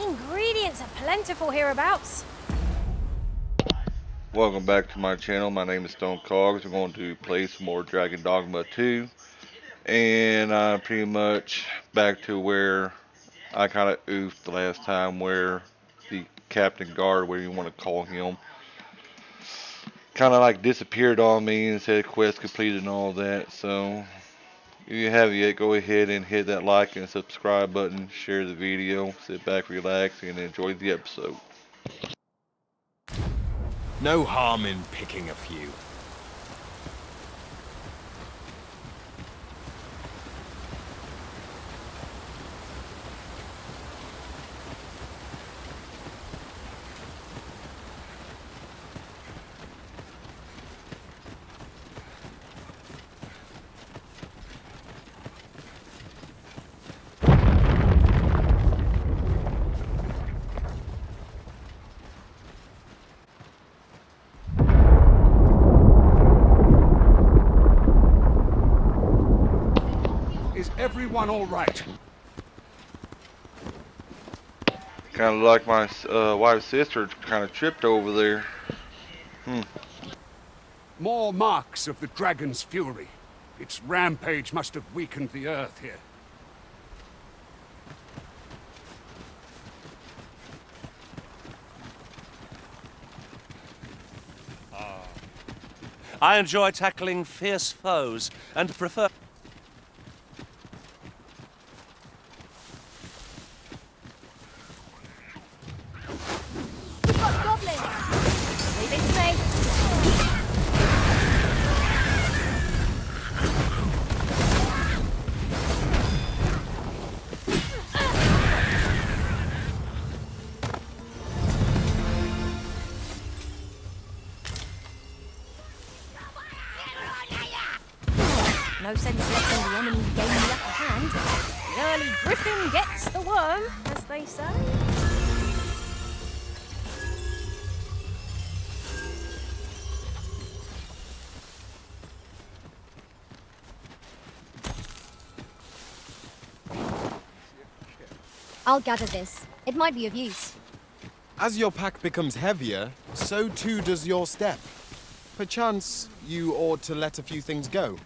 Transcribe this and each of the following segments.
Ingredients are plentiful hereabouts. Welcome back to my channel. My name is Stone Cogs. We're going to play some more Dragon Dogma 2. And I'm pretty much back to where I kind of oofed the last time, where the Captain Guard, whatever you want to call him, kind of like disappeared on me and said quest completed and all that. So if you haven't yet, go ahead and hit that like and subscribe button, share the video, sit back, relax, and enjoy the episode. No harm in picking a few. Is everyone all right? Kind of like my wife's sister kind of tripped over there. More marks of the dragon's fury. Its rampage must have weakened the earth here. I enjoy tackling fierce foes and prefer... We've got goblins. Leave it to me. No sense letting the enemy gain the upper hand. The early griffin gets the worm, as they say. I'll gather this. It might be of use. As your pack becomes heavier, so too does your step. Perchance, you ought to let a few things go.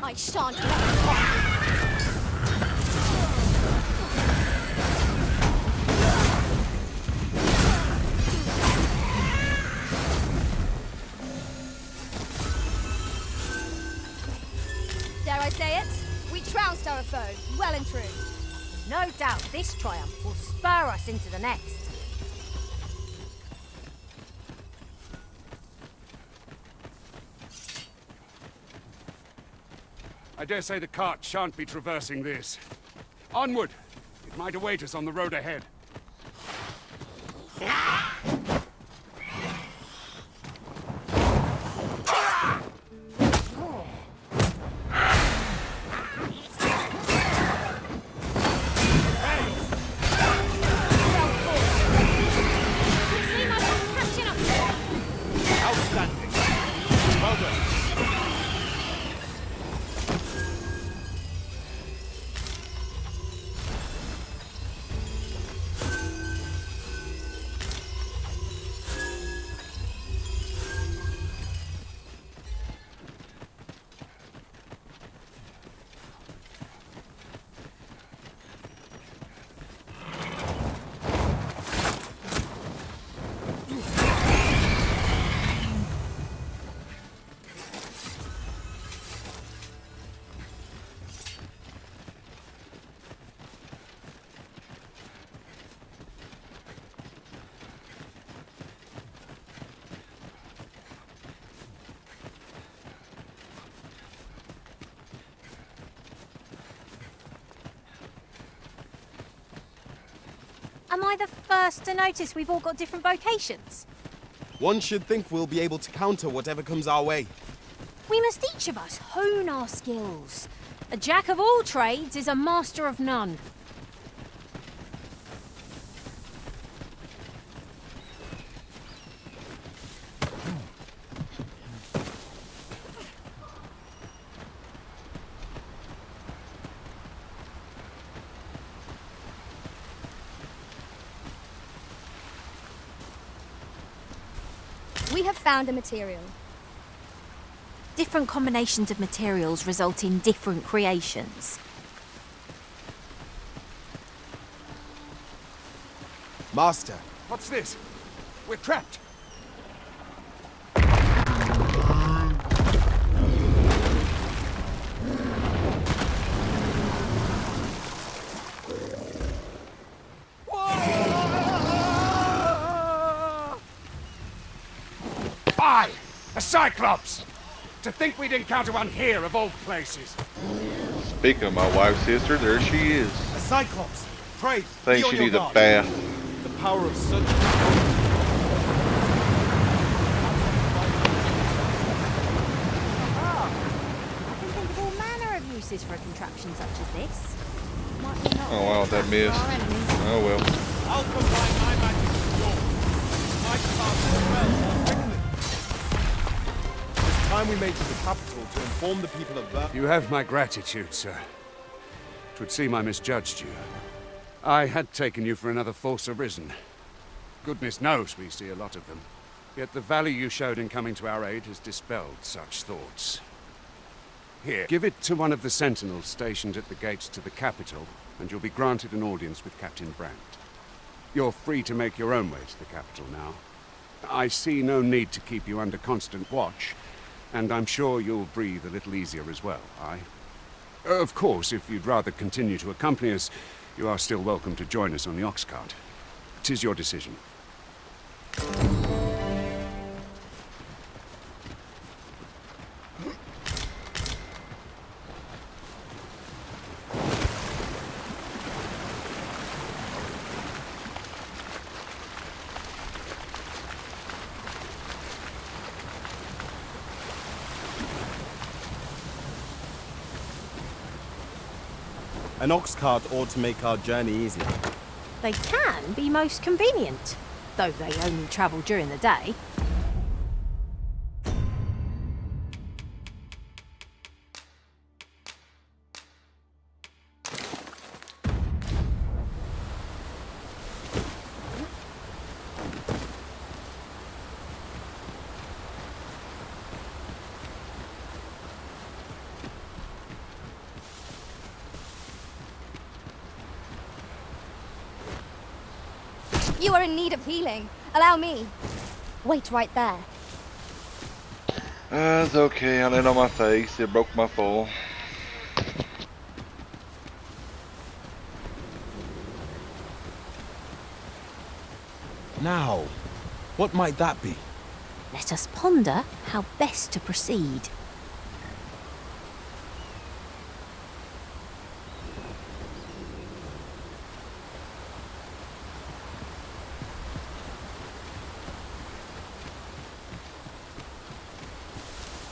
I shan't let you off. Dare I say it? We trounced our foe, well and true. No doubt this triumph will spur us into the next. I dare say the cart shan't be traversing this. Onward! It might await us on the road ahead. Outstanding. Well done. Am I the first to notice we've all got different vocations? One should think we'll be able to counter whatever comes our way. We must each of us hone our skills. A jack of all trades is a master of none. We have found a material. Different combinations of materials result in different creations. Master, What's this? We're trapped. Aye! A Cyclops! To think we'd encounter one here of all places. Speaking of my wife's sister, there she is. a Cyclops! Pray, Think be on she your needs a guard. bath. The power of such... I can think of all manner of uses for a contraption such as this. Might be not Oh wow, that missed. for our enemies. Oh well. I'll combine my magic with yours. My cast as well more quickly. It's time we made to the capital to inform the people of Ver... You have my gratitude, sir. 'Twould seem I misjudged you. I had taken you for another Force Arisen. Goodness knows we see a lot of them. Yet the value you showed in coming to our aid has dispelled such thoughts. Here, give it to one of the sentinels stationed at the gates to the capital, and you'll be granted an audience with Captain Brandt. You're free to make your own way to the capital now. I see no need to keep you under constant watch, and I'm sure you'll breathe a little easier as well, aye? Of course, if you'd rather continue to accompany us, you are still welcome to join us on the ox cart. 'Tis your decision. An ox cart ought to make our journey easier. They can be most convenient, though they only travel during the day. You are in need of healing. Allow me. Wait right there. It's okay. I landed on my face. It broke my fall. Now, what might that be? Let us ponder how best to proceed.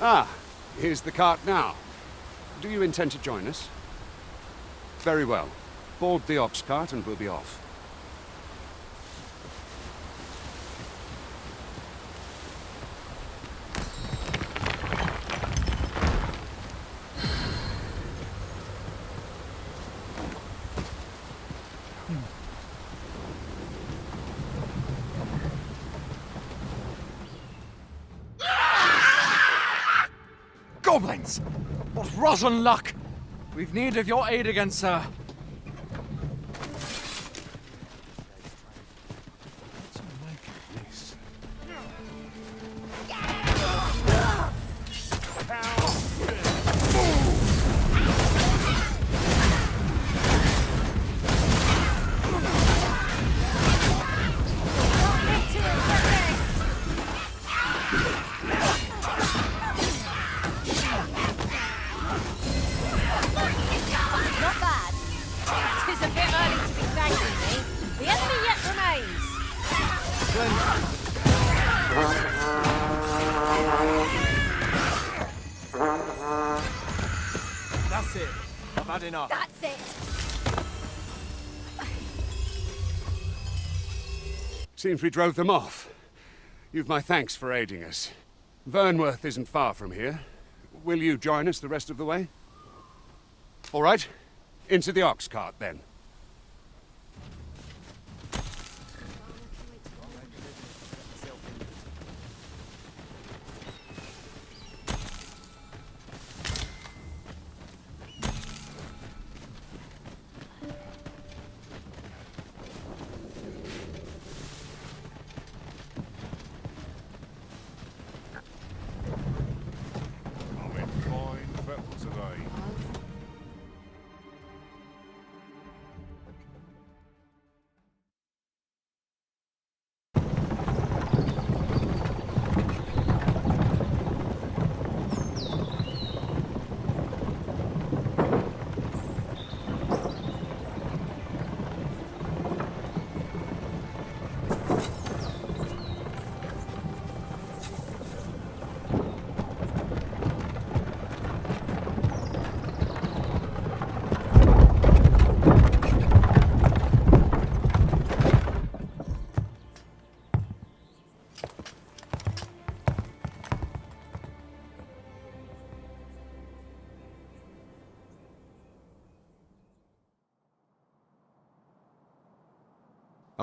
Ah, here's the cart now. Do you intend to join us? Very well. Board the ox cart and we'll be off. Goblins! What rotten luck! We've need of your aid again, sir. Not bad. 'Tis a bit early to be thanking me. The enemy yet remains. That's it. I've had enough. That's it. Seems we drove them off. You've my thanks for aiding us. Vernworth isn't far from here. Will you join us the rest of the way? All right. Into the ox cart, then.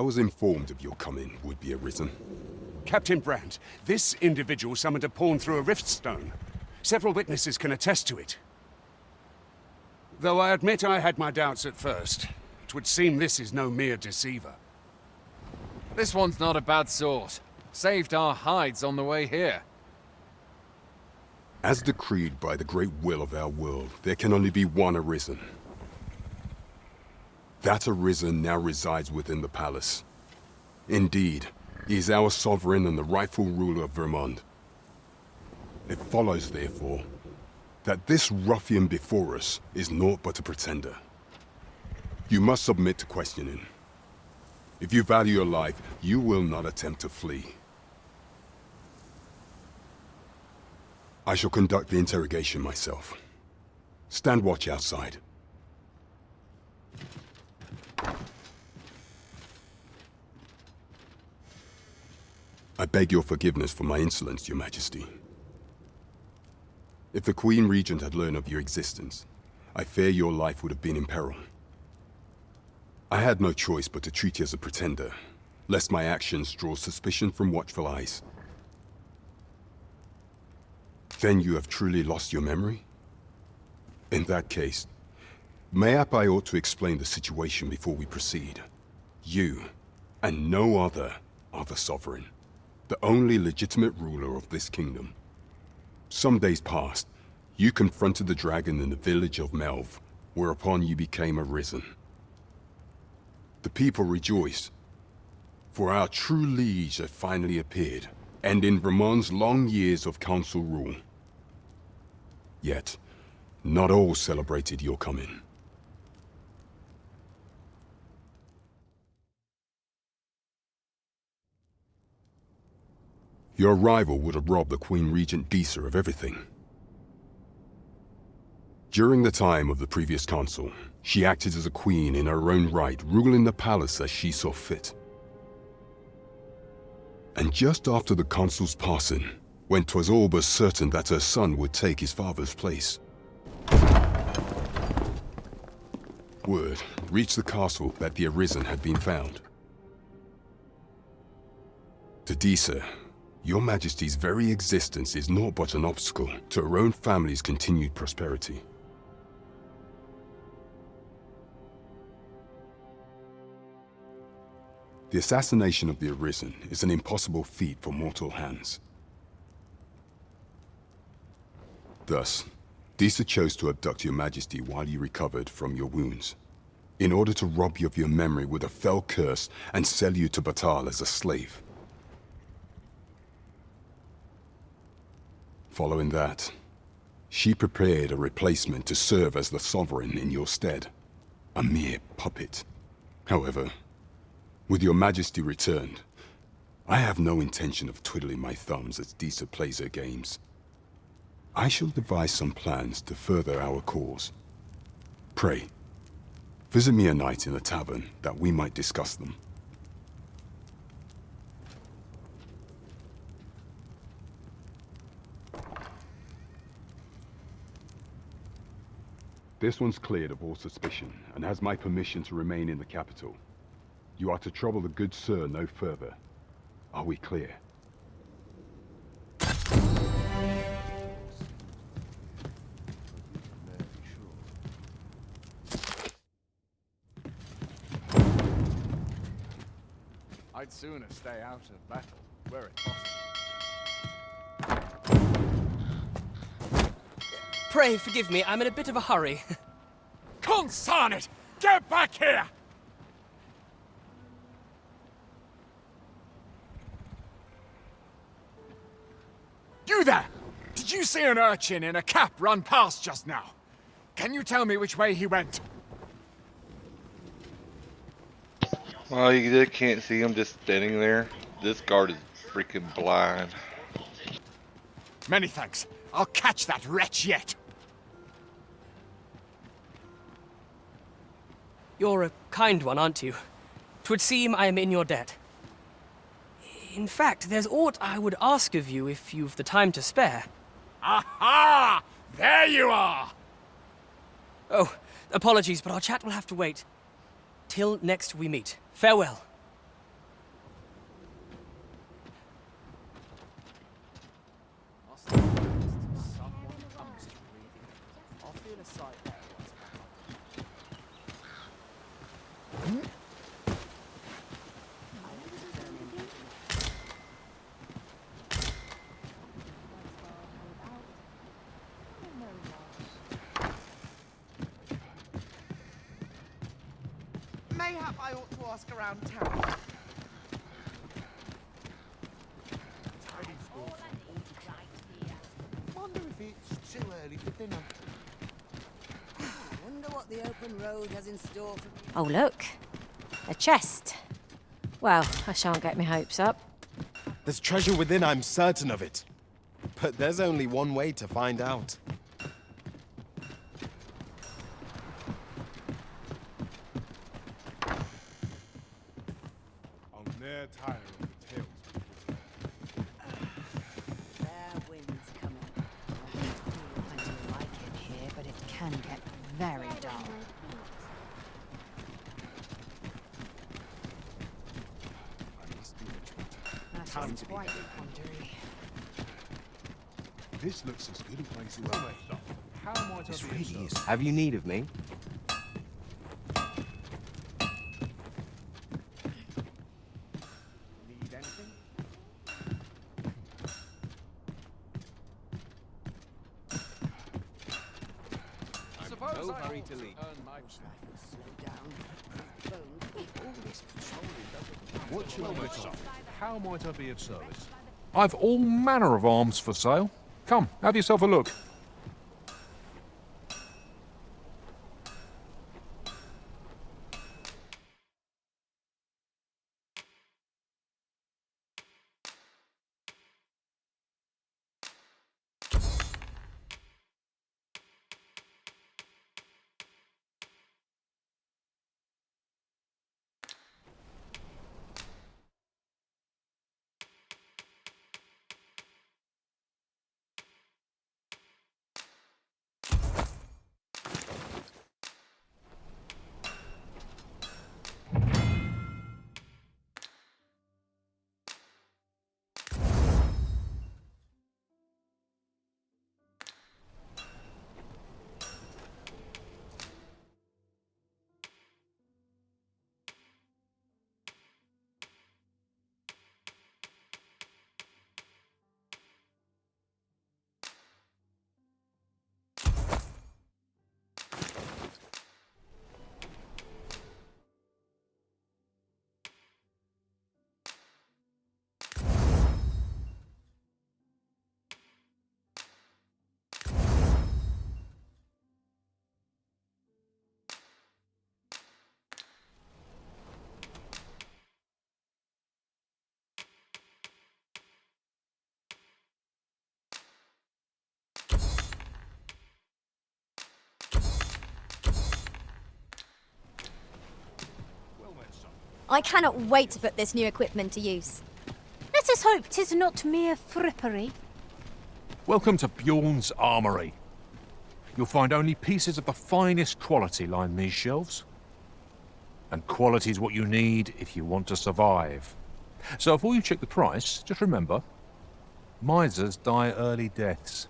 was informed of your coming, would-be Arisen. Captain Brandt, this individual summoned a pawn through a rift stone. Several witnesses can attest to it. Though I admit I had my doubts at first. It would seem this is no mere deceiver. This one's not a bad sort. Saved our hides on the way here. As decreed by the great will of our world, there can only be one Arisen. That Arisen now resides within the palace. Indeed, he is our sovereign and the rightful ruler of Vermont. It follows, therefore, that this ruffian before us is naught but a pretender. You must submit to questioning. If you value your life, you will not attempt to flee. I shall conduct the interrogation myself. Stand watch outside. I beg your forgiveness for my insolence, Your Majesty. If the Queen Regent had learned of your existence, I fear your life would have been in peril. I had no choice but to treat you as a pretender, lest my actions draw suspicion from watchful eyes. Then you have truly lost your memory? In that case, mayhap I ought to explain the situation before we proceed. You, and no other, are the sovereign, the only legitimate ruler of this kingdom. Some days past, you confronted the dragon in the village of Melv, whereupon you became Arisen. The people rejoiced, for our true liege had finally appeared, ending Vermont's long years of council rule. Yet, not all celebrated your coming. Your arrival would have robbed the Queen Regent Disa of everything. During the time of the previous consul, she acted as a queen in her own right, ruling the palace as she saw fit. And just after the consul's passing, when 'twas all but certain that her son would take his father's place, word reached the castle that the Arisen had been found. To Disa, Your Majesty's very existence is naught but an obstacle to her own family's continued prosperity. The assassination of the Arisen is an impossible feat for mortal hands. Thus, Disa chose to abduct Your Majesty while you recovered from your wounds, in order to rob you of your memory with a fell curse and sell you to Batal as a slave. Following that, she prepared a replacement to serve as the sovereign in your stead, a mere puppet. However, with Your Majesty returned, I have no intention of twiddling my thumbs as Disa plays her games. I shall devise some plans to further our cause. Pray, visit me a night in the tavern that we might discuss them. This one's cleared of all suspicion and has my permission to remain in the capital. You are to trouble the good sir no further. Are we clear? I'd sooner stay out of battle, were it possible. Pray forgive me, I'm in a bit of a hurry. Consarn it! Get back here! You there! Did you see an urchin in a cap run past just now? Can you tell me which way he went? Well, you just can't see him just standing there. This guard is freaking blind. Many thanks. I'll catch that wretch yet. You're a kind one, aren't you? 'Twould seem I am in your debt. In fact, there's aught I would ask of you if you've the time to spare. Aha! There you are! Oh, apologies, but our chat will have to wait. Till next we meet. Farewell. I ought to ask around town. Wonder if it's too early for dinner. Wonder what the open road has in store for me. Oh, look. A chest. Well, I shan't get my hopes up. There's treasure within, I'm certain of it. But there's only one way to find out. I'm near tired of the tales. Fair winds coming. I do like it here, but it can get very dull. I must be the That Time is to be quite going. pondery. This looks as good a place as any. How might This I be really of is. service? Have you need of me? Need anything? No hurry to leave. Slow down. Bones, all this patrolling doesn't. What's your matter? How might I be of service? I've all manner of arms for sale. Come, have yourself a look. I cannot wait to put this new equipment to use. Let us hope 'tis not mere frippery. Welcome to Bjorn's Armory. You'll find only pieces of the finest quality line these shelves. And quality's what you need if you want to survive. So before you check the price, just remember, misers die early deaths.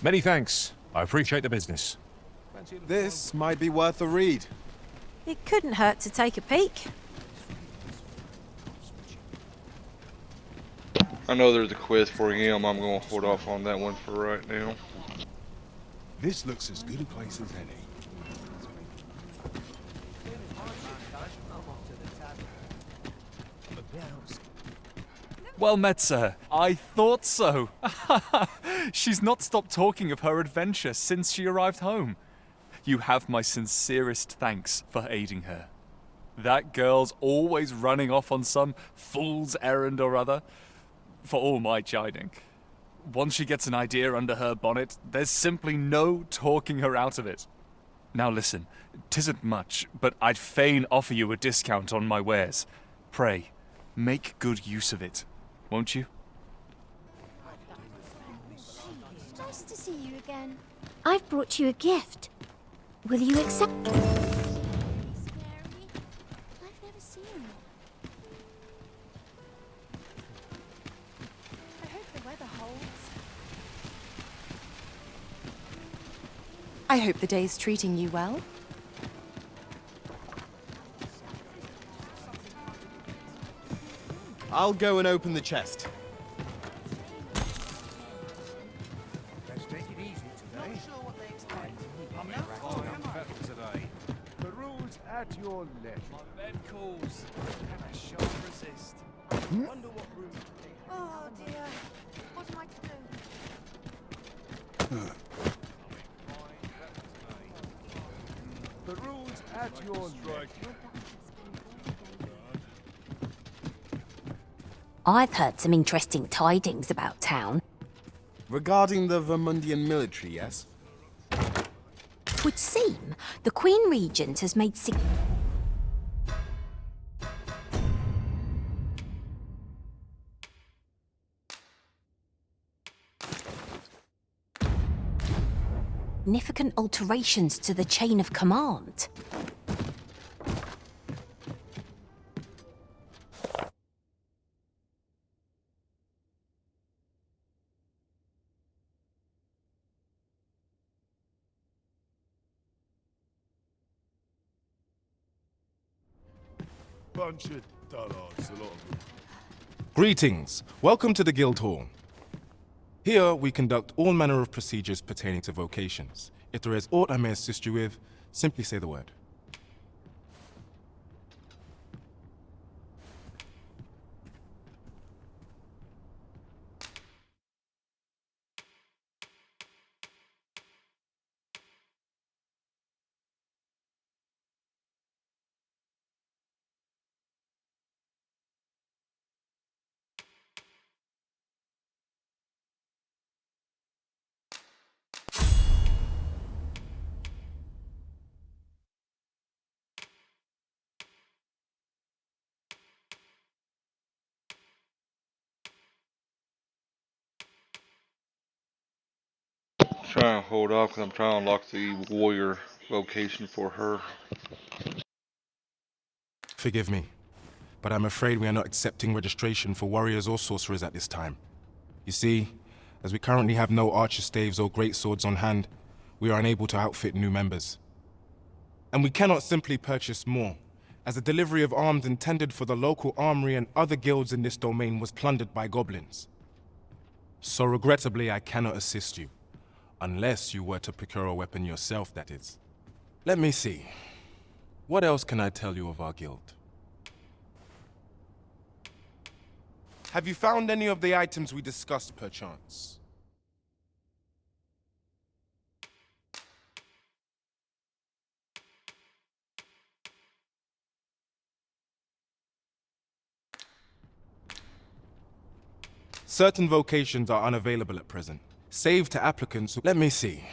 Many thanks. I appreciate the business. This might be worth a read. It couldn't hurt to take a peek. I know there's a quest for him. I'm going to hold off on that one for right now. This looks as good a place as any. Well met, sir. I thought so. She's not stopped talking of her adventure since she arrived home. You have my sincerest thanks for aiding her. That girl's always running off on some fool's errand or other, for all my chiding. Once she gets an idea under her bonnet, there's simply no talking her out of it. Now listen, 'tisn't much, but I'd fain offer you a discount on my wares. Pray, make good use of it, won't you? Nice to see you again. I've brought you a gift. Will you accept? Scary. I've never seen one. I hope the weather holds. I hope the day's treating you well. I'll go and open the chest. Let's take it easy today. Not sure what they expect. Today. The rules at your leisure. My bed calls, and I shan't resist. Wonder what room to take. Oh dear. What am I to do? The rules at your leisure. I've heard some interesting tidings about town. Regarding the Vermundian military, yes? Twould seem the Queen Regent has made significant alterations to the chain of command. Bunch of dullards, a lot of them. Greetings. Welcome to the Guild Hall. Here, we conduct all manner of procedures pertaining to vocations. If there is aught I may assist you with, simply say the word. Trying to hold off because I'm trying to unlock the warrior vocation for her. Forgive me, but I'm afraid we are not accepting registration for warriors or sorcerers at this time. You see, as we currently have no archer staves or greatswords on hand, we are unable to outfit new members. And we cannot simply purchase more, as the delivery of arms intended for the local armory and other guilds in this domain was plundered by goblins. So regrettably, I cannot assist you. Unless you were to procure a weapon yourself, that is. Let me see. What else can I tell you of our guild? Have you found any of the items we discussed, perchance? Certain vocations are unavailable at present, save to applicants who... Let me see.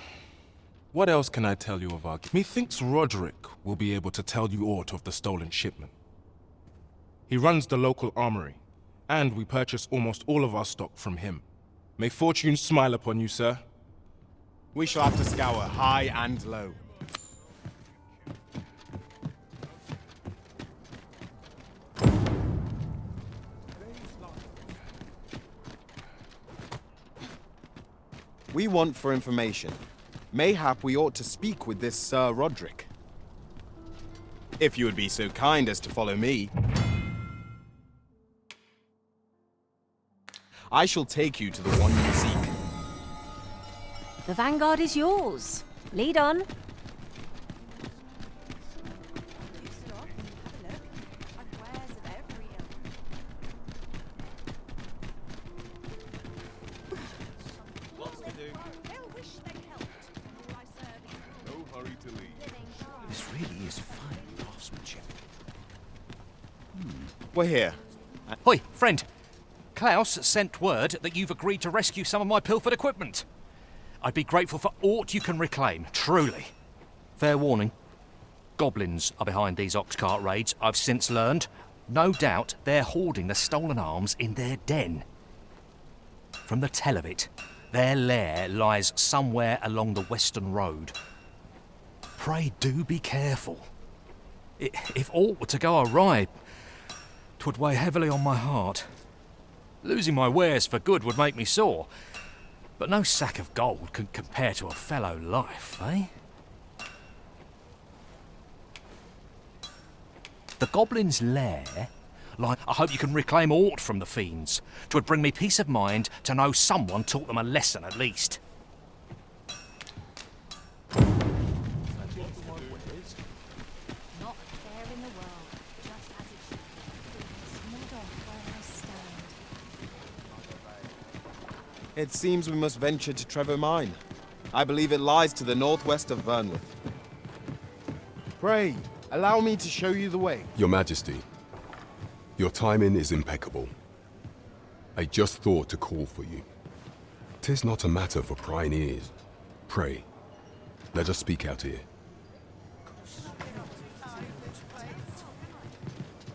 What else can I tell you of our... Methinks Roderick will be able to tell you aught of the stolen shipment. He runs the local armory, and we purchase almost all of our stock from him. May fortune smile upon you, sir. We shall have to scour high and low. We want for information. Mayhap we ought to speak with this Sir Roderick. If you would be so kind as to follow me. I shall take you to the one you seek. The vanguard is yours. Lead on. No hurry to leave. This really is fine craftsmanship. We're here. Hoi, friend. Klaus sent word that you've agreed to rescue some of my pilfered equipment. I'd be grateful for aught you can reclaim, truly. Fair warning. Goblins are behind these ox cart raids, I've since learned. No doubt they're hoarding the stolen arms in their den. From the tell of it, their lair lies somewhere along the Western Road. Pray do be careful. If aught were to go awry, 'twould weigh heavily on my heart. Losing my wares for good would make me sore, but no sack of gold can compare to a fellow life, eh? The goblin's lair? Like, I hope you can reclaim aught from the fiends. 'Twould bring me peace of mind to know someone taught them a lesson at least. Not a care in the world, just as it should be. Smothered off where I stand. It seems we must venture to Trevor Mine. I believe it lies to the northwest of Vernworth. Pray, allow me to show you the way. Your Majesty, your timing is impeccable. I just thought to call for you. 'Tis not a matter for prying ears. Pray, let us speak out here.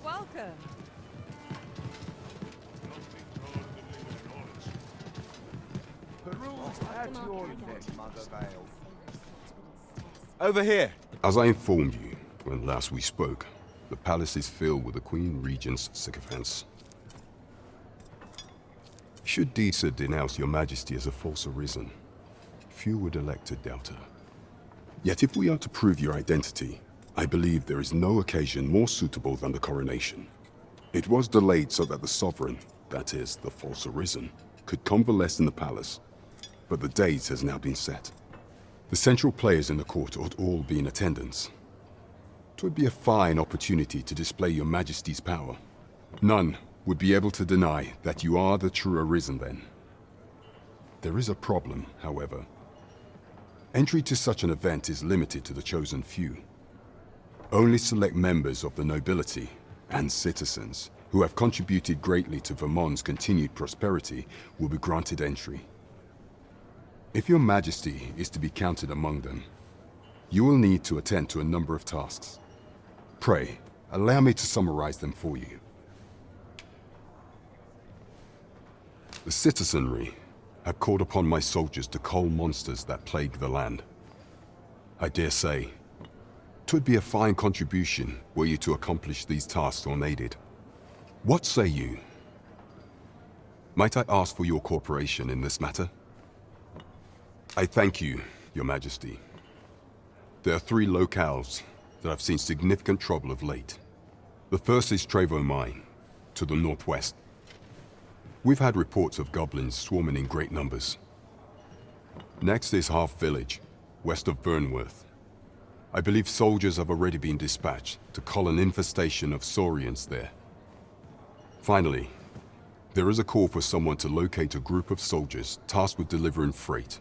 Welcome. Over here. As I informed you when last we spoke, the palace is filled with the Queen Regent's sycophants. Should Deesa denounce your Majesty as a false arisen, few would elect to doubt her. Yet if we are to prove your identity, I believe there is no occasion more suitable than the coronation. It was delayed so that the sovereign, that is, the false arisen, could convalesce in the palace, but the date has now been set. The central players in the court ought all be in attendance. 'Twould be a fine opportunity to display your Majesty's power. None would be able to deny that you are the true arisen then. There is a problem, however. Entry to such an event is limited to the chosen few. Only select members of the nobility and citizens who have contributed greatly to Vermont's continued prosperity will be granted entry. If your Majesty is to be counted among them, you will need to attend to a number of tasks. Pray, allow me to summarize them for you. The citizenry have called upon my soldiers to cull monsters that plague the land. I dare say, 'twould be a fine contribution were you to accomplish these tasks unaided. What say you? Might I ask for your cooperation in this matter? I thank you, Your Majesty. There are 3 locales that have seen significant trouble of late. The first is Trevo Mine, to the northwest. We've had reports of goblins swarming in great numbers. Next is Half Village, west of Vernworth. I believe soldiers have already been dispatched to cull an infestation of saurians there. Finally, there is a call for someone to locate a group of soldiers tasked with delivering freight.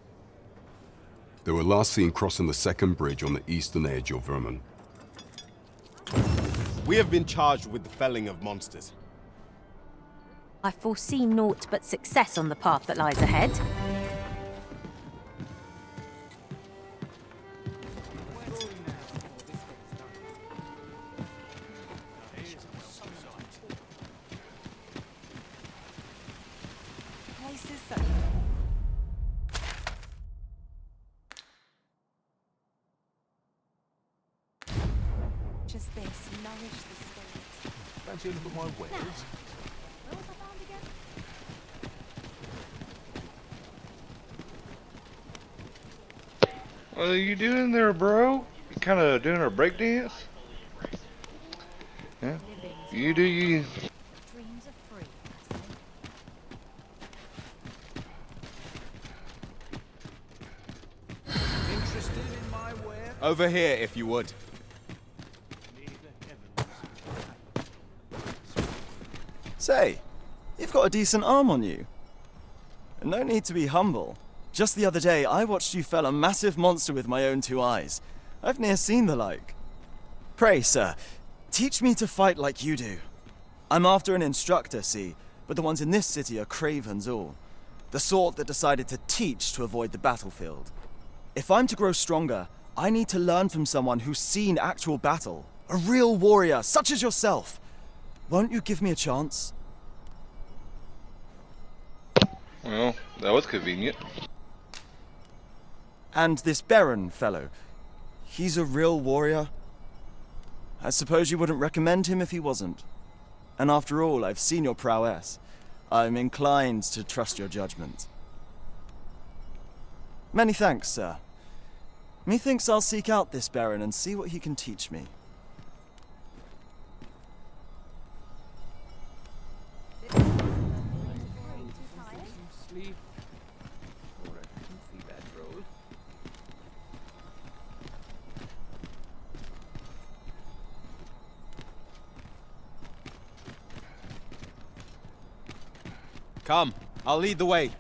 They were last seen crossing the second bridge on the eastern edge of Vermont. We have been charged with the felling of monsters. I foresee naught but success on the path that lies ahead. Just this, nourish the spirit. Fancy a look at my wares? What are you doing there, bro? You kind of doing a break dance? Yeah. You do you. Dreams are free. Interested in my ware? Over here, if you would. Say, you've got a decent arm on you. No need to be humble. Just the other day, I watched you fell a massive monster with my own 2 eyes. I've ne'er seen the like. Pray, sir, teach me to fight like you do. I'm after an instructor, see, but the ones in this city are cravens all. The sort that decided to teach to avoid the battlefield. If I'm to grow stronger, I need to learn from someone who's seen actual battle. A real warrior, such as yourself. Won't you give me a chance? Well, that was convenient. And this Baron fellow, he's a real warrior? I suppose you wouldn't recommend him if he wasn't. And after all, I've seen your prowess. I'm inclined to trust your judgment. Many thanks, sir. Methinks I'll seek out this Baron and see what he can teach me. Come, I'll lead the way.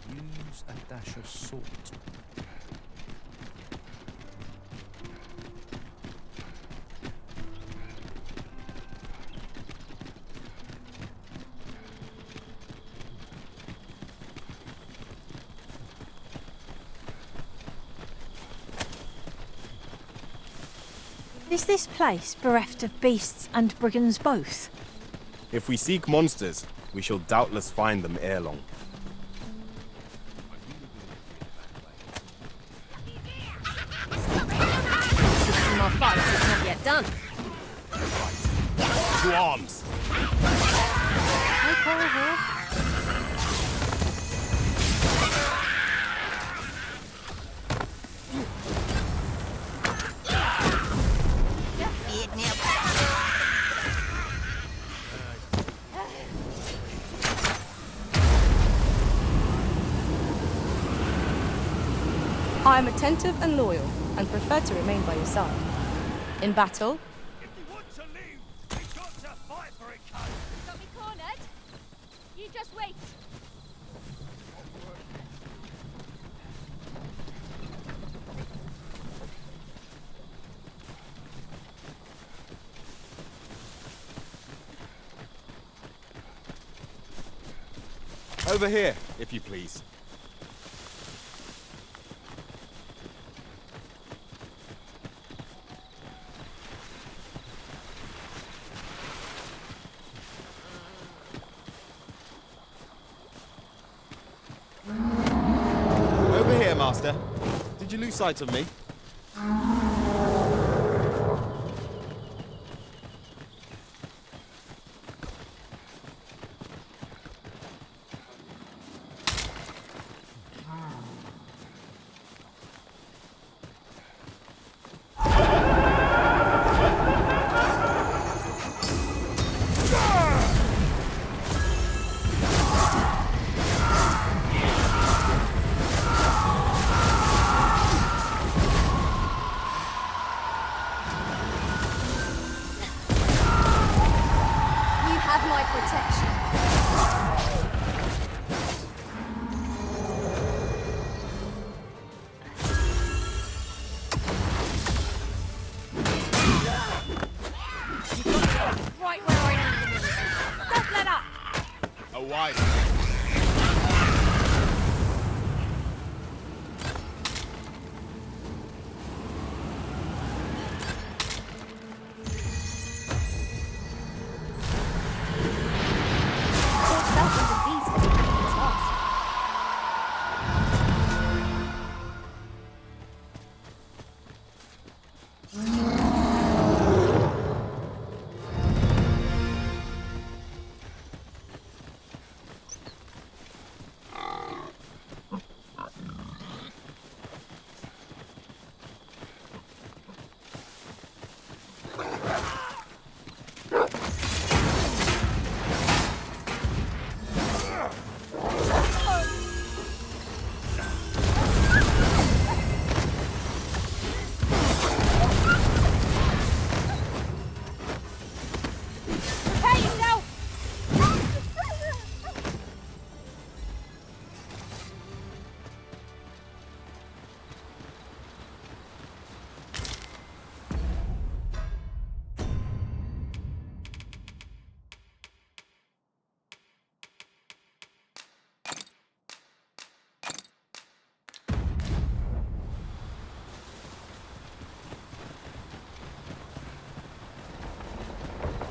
Use a dash of salt. Is this place bereft of beasts and brigands both? If we seek monsters, we shall doubtless find them ere long. System of fight is not yet done. To arms! Take over. I am attentive and loyal, and prefer to remain by your side. In battle, Got me cornered? You just wait. Over here, if you please. Over here, Master. Did you lose sight of me?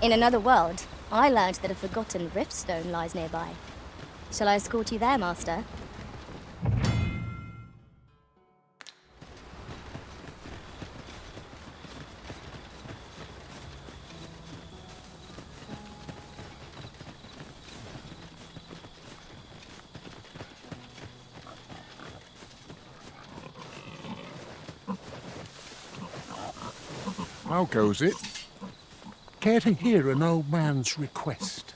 In another world, I learned that a forgotten riftstone lies nearby. Shall I escort you there, Master? How goes it? Care to hear an old man's request?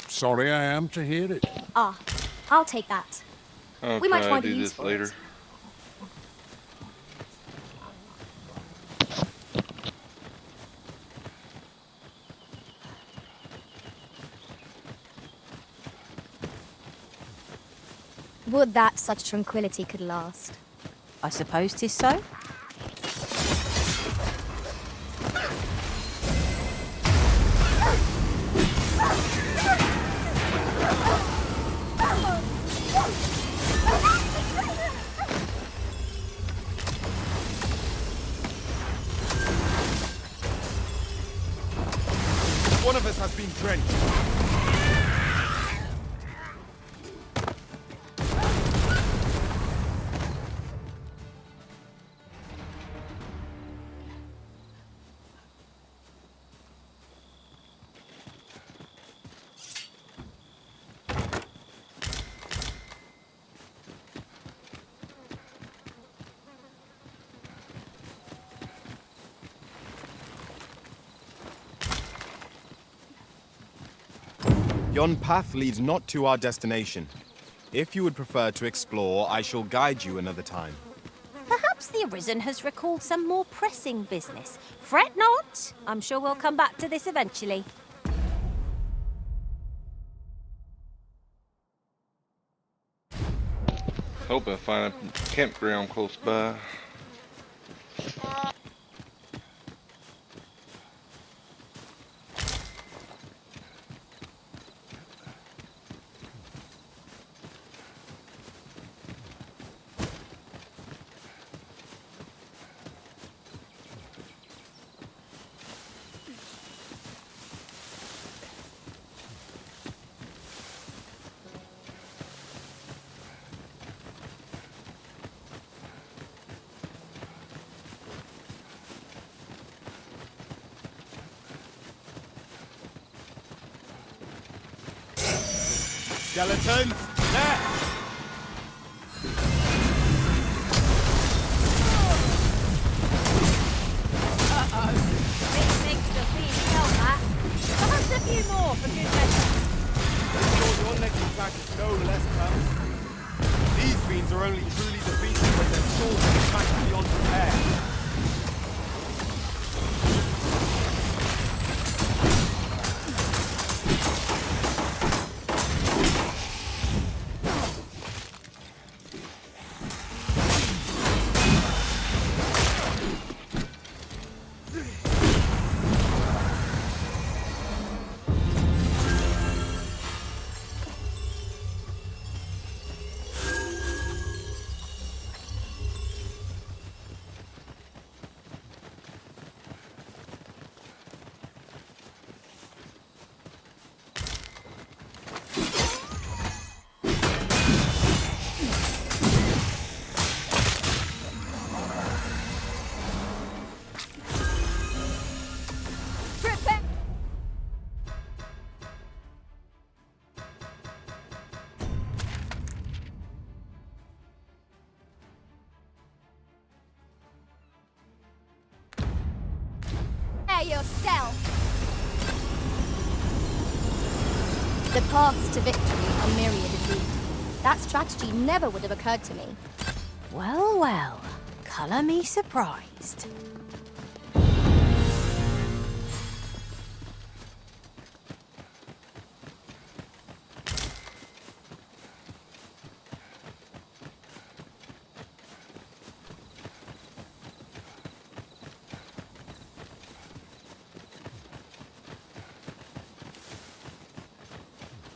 Sorry I am to hear it. Ah, I'll take that. I'll We might try find to a do use this for later. it. Would that such tranquility could last. I suppose 'tis so. One of us has been drenched. Yon path leads not to our destination. If you would prefer to explore, I shall guide you another time. Perhaps the Arisen has recalled some more pressing business. Fret not. I'm sure we'll come back to this eventually. Hope I find a campground close by. Skeletons, there! Uh-oh. Big things have been held back. Perhaps a few more for good measure. I'm sure your next attack is no less purposeful. These fiends are only truly defeated when their swords are smashed beyond repair. Yourself. The paths to victory are myriad indeed. That strategy never would have occurred to me. Well, well. Colour me surprised.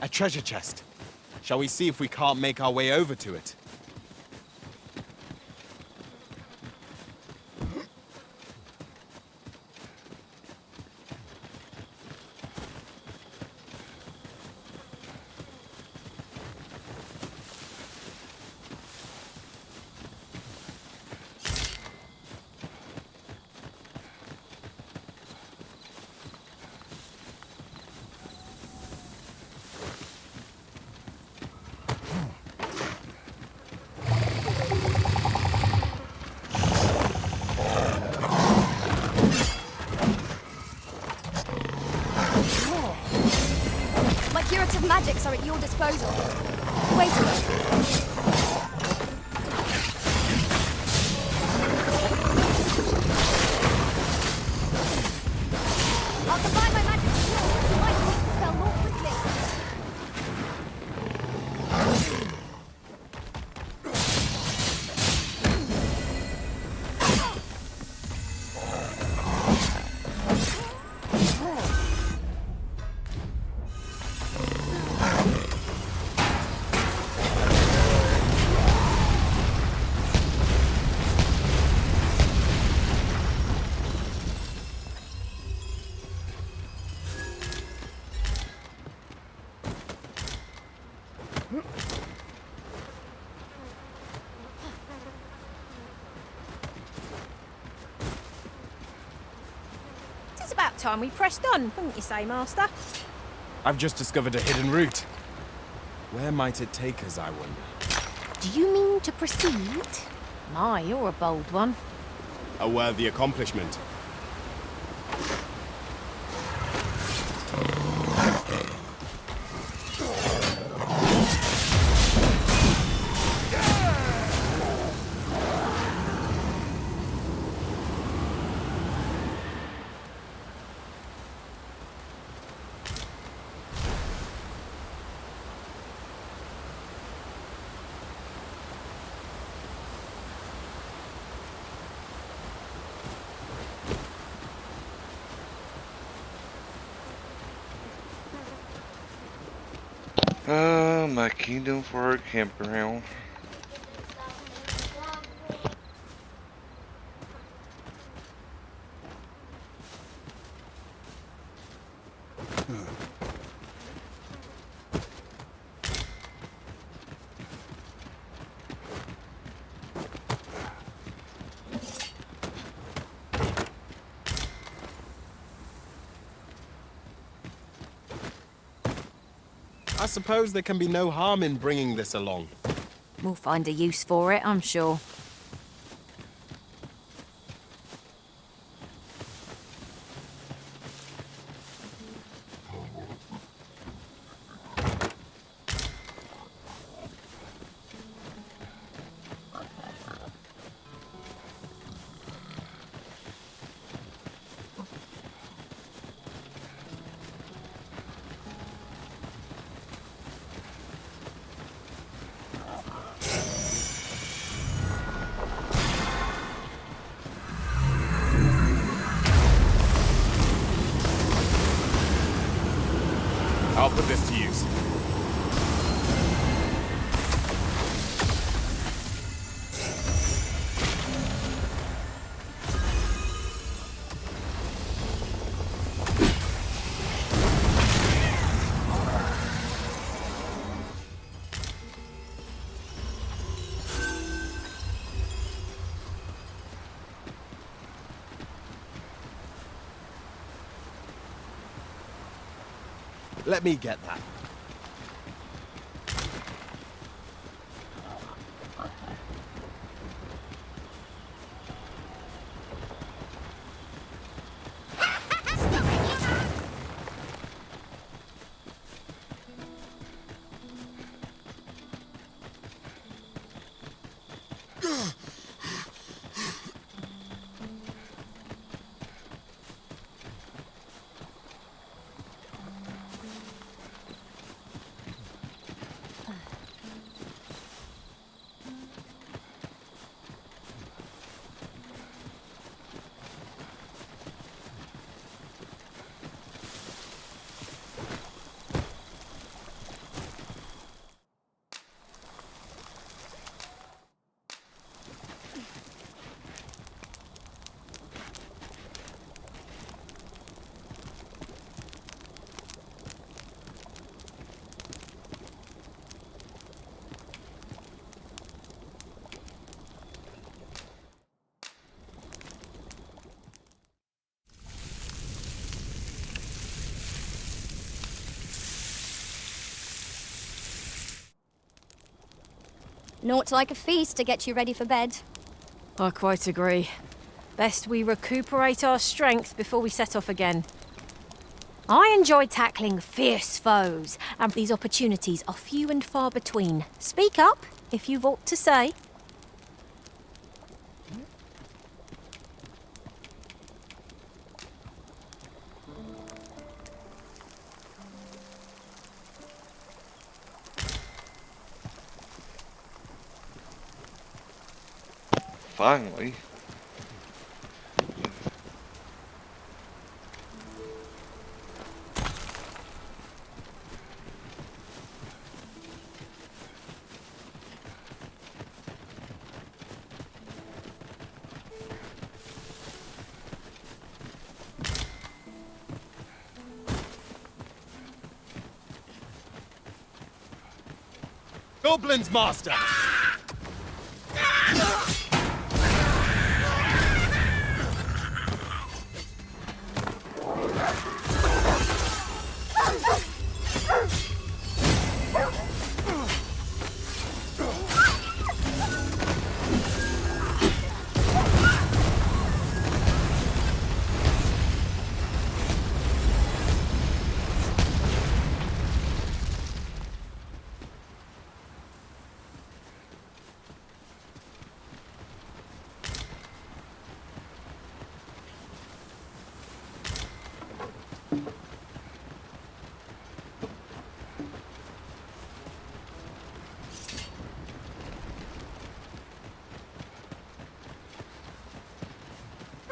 A treasure chest. Shall we see if we can't make our way over to it? My curative magics are at your disposal. Wait a minute. I'll combine my magic with yours. You might use the spell more quickly. It's about time we pressed on, wouldn't you say, Master? I've just discovered a hidden route. Where might it take us, I wonder? Do you mean to proceed? My, you're a bold one. A worthy accomplishment. My kingdom for a campground. I suppose there can be no harm in bringing this along. We'll find a use for it, I'm sure. I'll put this to use. Let me get that. Naught like a feast to get you ready for bed. I quite agree. Best we recuperate our strength before we set off again. I enjoy tackling fierce foes, and these opportunities are few and far between. Speak up if you've aught to say. Finally. Goblins, Master!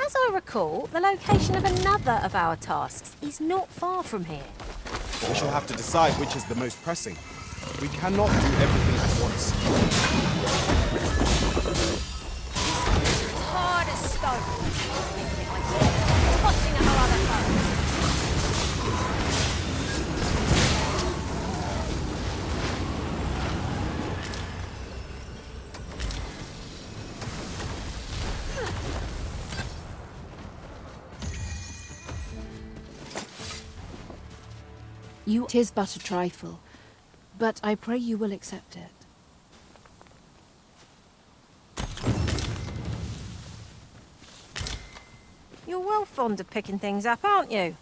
As I recall, the location of another of our tasks is not far from here. We shall have to decide which is the most pressing. We cannot do everything at once. It's hard as stone. Tossing at our other foes. You 'tis but a trifle, but I pray you will accept it. You're well fond of picking things up, aren't you?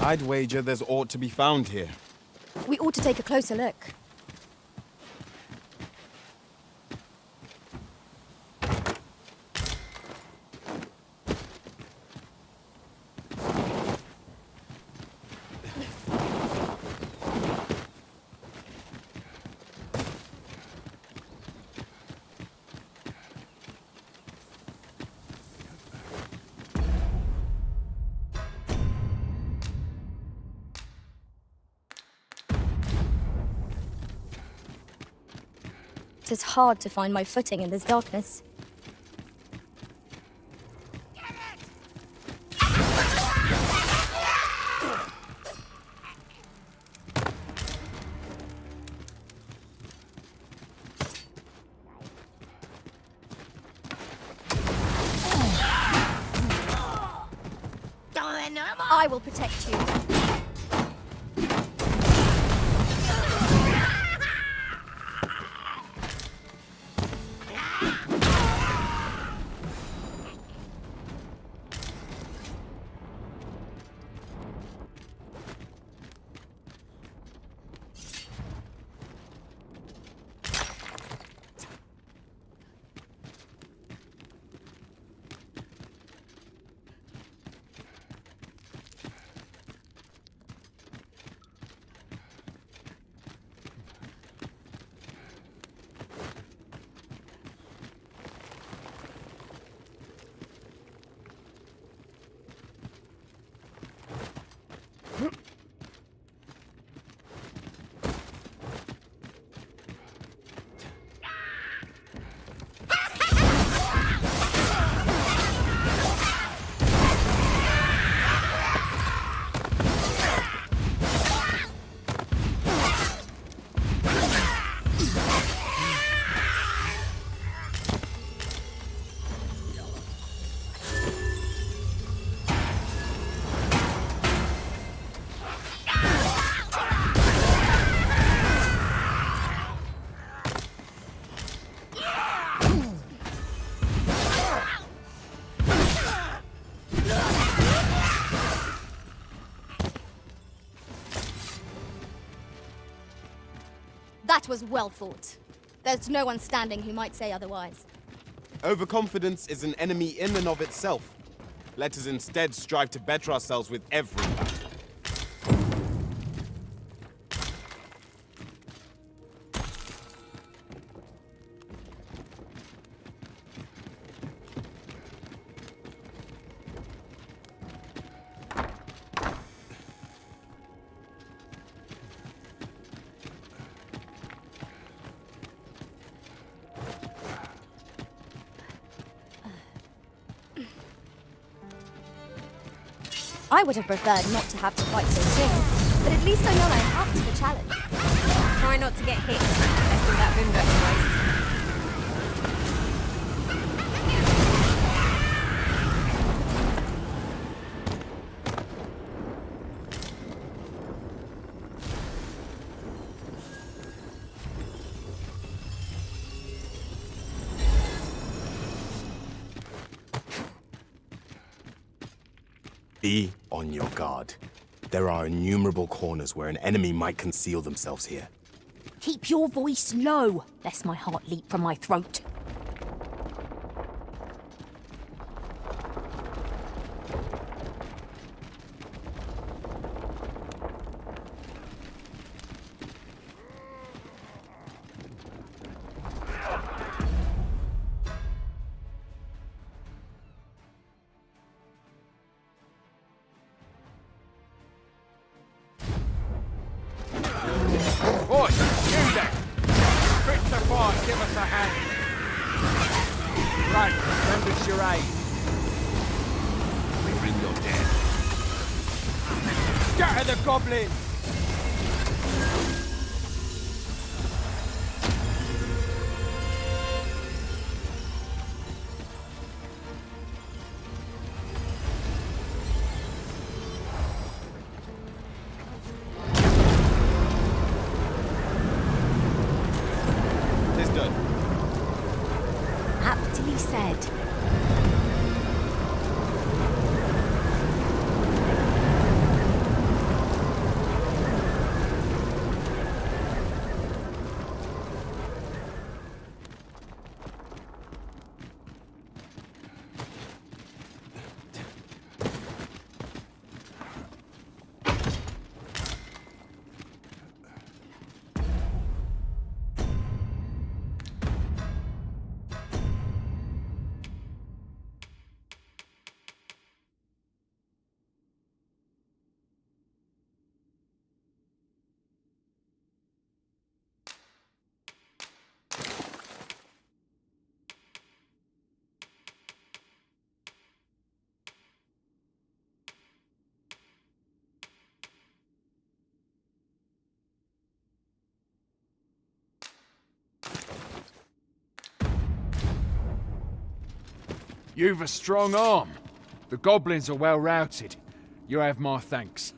I'd wager there's aught to be found here. We ought to take a closer look. It is hard to find my footing in this darkness. I will protect you. That was well thought. There's no one standing who might say otherwise. Overconfidence is an enemy in and of itself. Let us instead strive to better ourselves with every battle. I would have preferred not to have to fight so soon, but at least I know I'm up to the challenge. Try not to get hit. Less than that window waste. Be on your guard. There are innumerable corners where an enemy might conceal themselves here. Keep your voice low, lest my heart leap from my throat. Oi, you there! Quick to fight, give us a hand! Right, lend us your aid. We bring your dead. Scatter the goblin! Aptly said. You've a strong arm. The goblins are well routed. You have my thanks.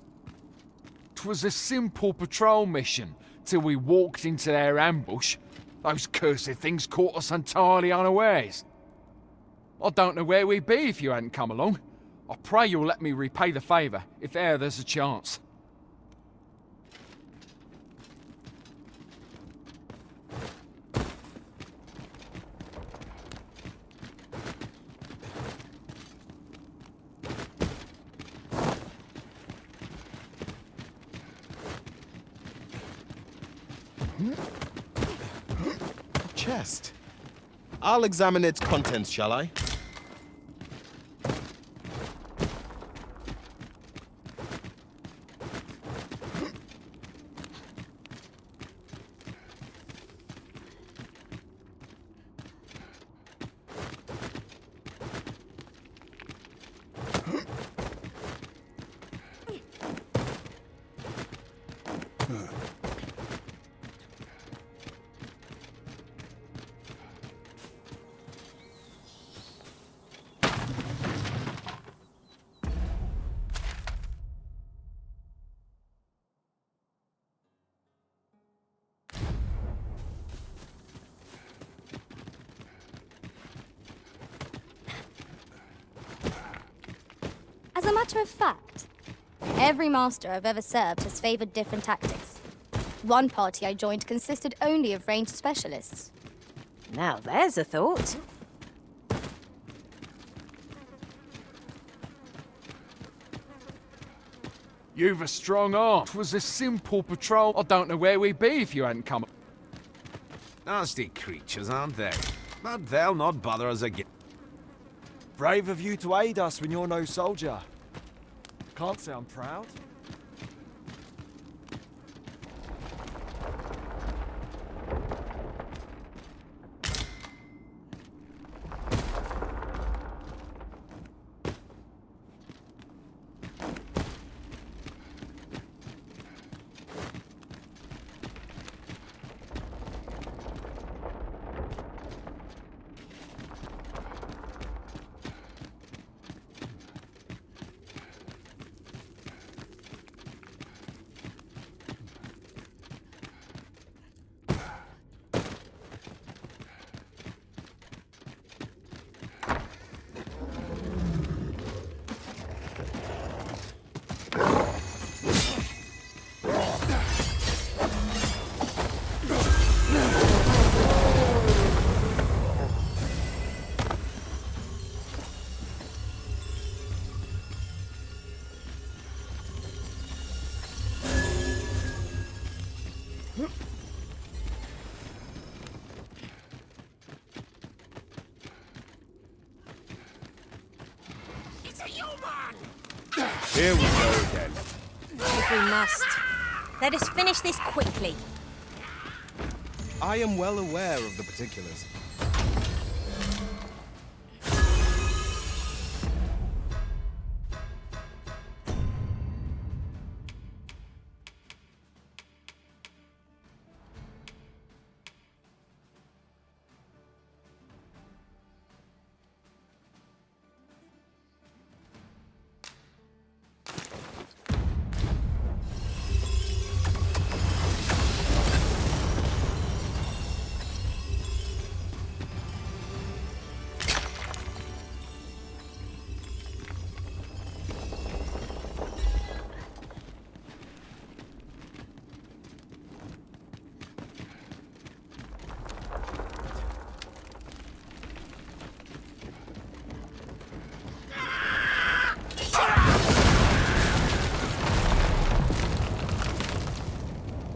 'Twas a simple patrol mission till we walked into their ambush. Those cursed things caught us entirely unawares. I don't know where we'd be if you hadn't come along. I pray you'll let me repay the favour if e'er there's a chance. Chest. I'll examine its contents, shall I? As a matter of fact, every master I've ever served has favored different tactics. One party I joined consisted only of ranged specialists. Now there's a thought. You've a strong arm. 'Twas a simple patrol. I don't know where we'd be if you hadn't come. Nasty creatures, aren't they? But they'll not bother us again. Brave of you to aid us when you're no soldier. Can't say I'm proud. Here we go again. If we must. Let us finish this quickly. I am well aware of the particulars.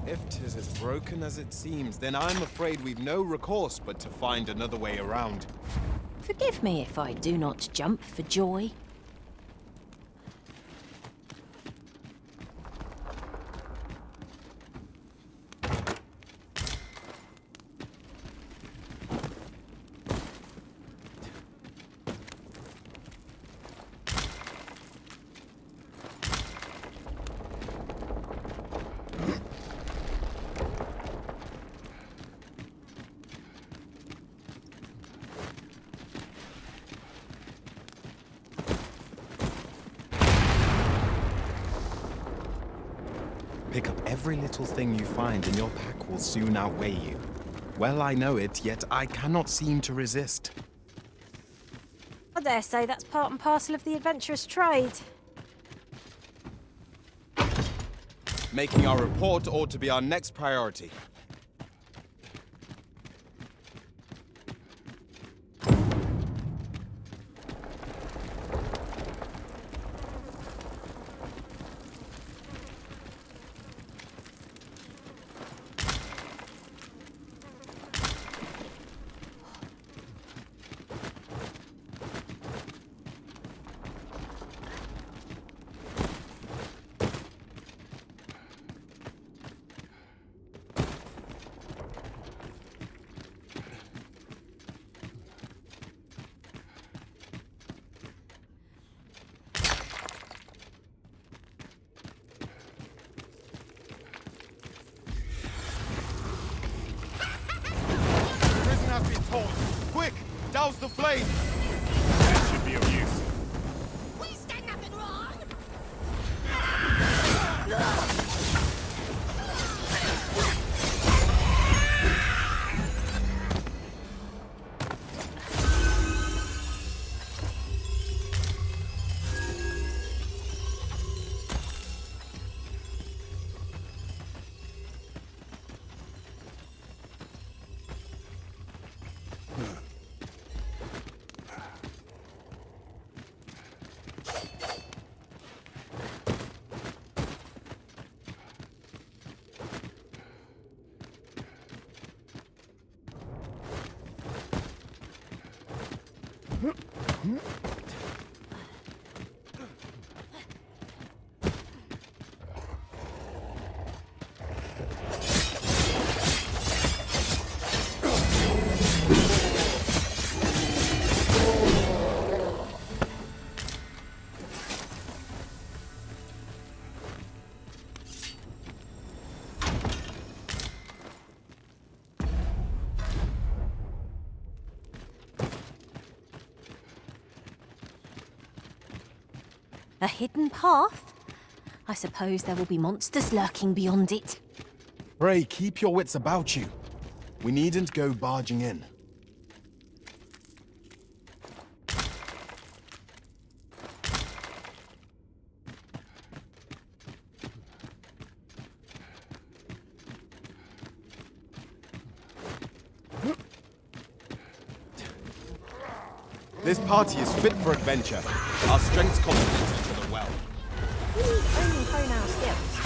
If 'tis as broken as it seems, then I'm afraid we've no recourse but to find another way around. Forgive me if I do not jump for joy. Pick up every little thing you find and your pack will soon outweigh you. Well, I know it, yet I cannot seem to resist. I dare say that's part and parcel of the adventurous trade. Making our report ought to be our next priority. Has been torn. Quick, douse the flame! That should be of use. We stand nothing wrong! A hidden path? I suppose there will be monsters lurking beyond it. Pray, keep your wits about you. We needn't go barging in. This party is fit for adventure. Our strengths complement each other well. We need only hone our skills.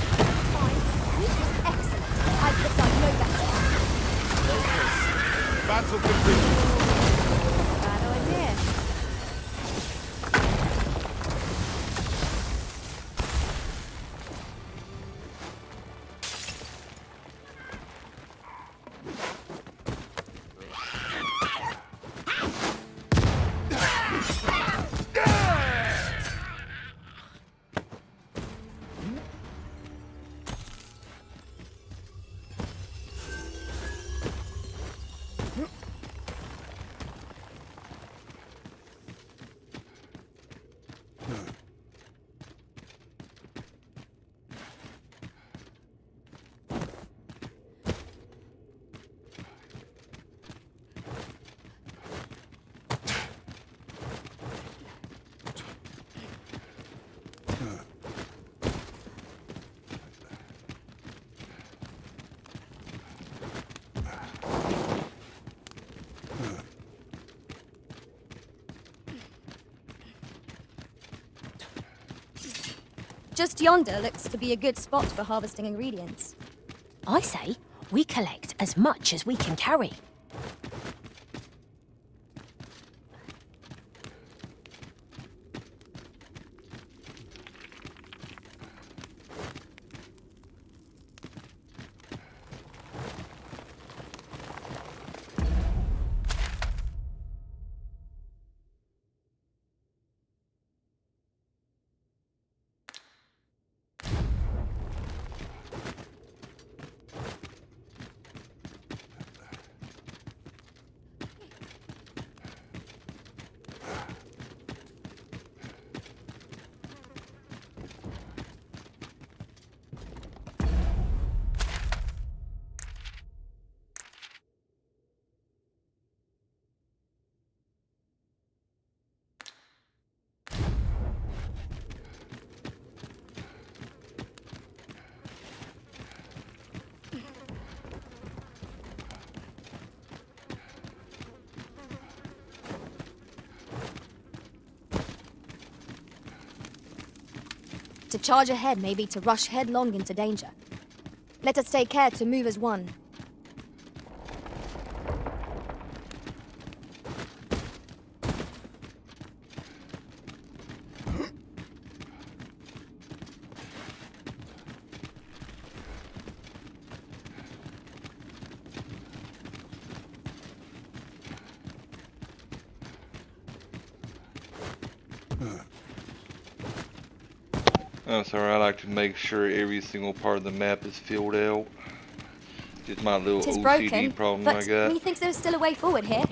Fine. This is excellent. I guess I know better. Battle continues. Bad idea. Just yonder looks to be a good spot for harvesting ingredients. I say we collect as much as we can carry. To charge ahead may be to rush headlong into danger. Let us take care to move as one. Oh, sorry, I like to make sure every single part of the map is filled out. Just my little Tis OCD broken, problem but I got. methinks there is still a way forward here.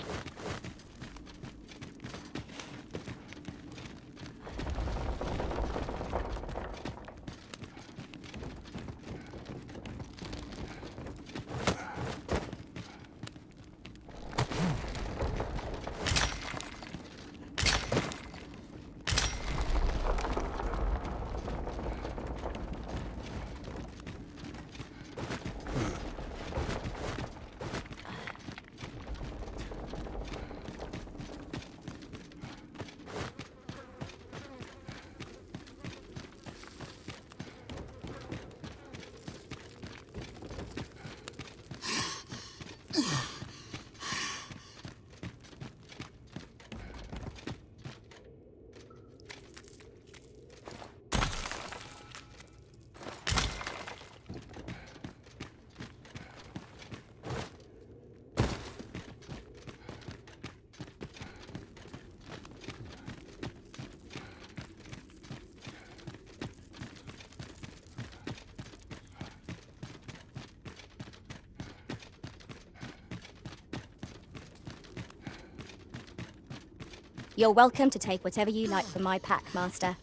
You're welcome to take whatever you like from my pack, Master.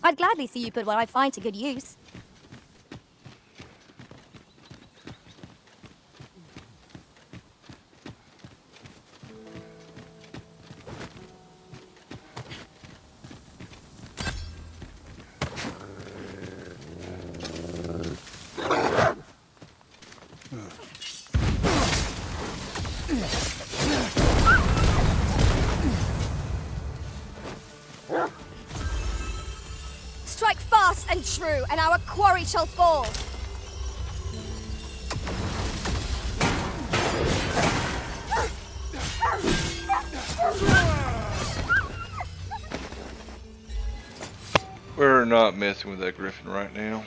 I'd gladly see you put what I find to good use. Strike fast and true, and our quarry shall fall. We're not messing with that griffin right now.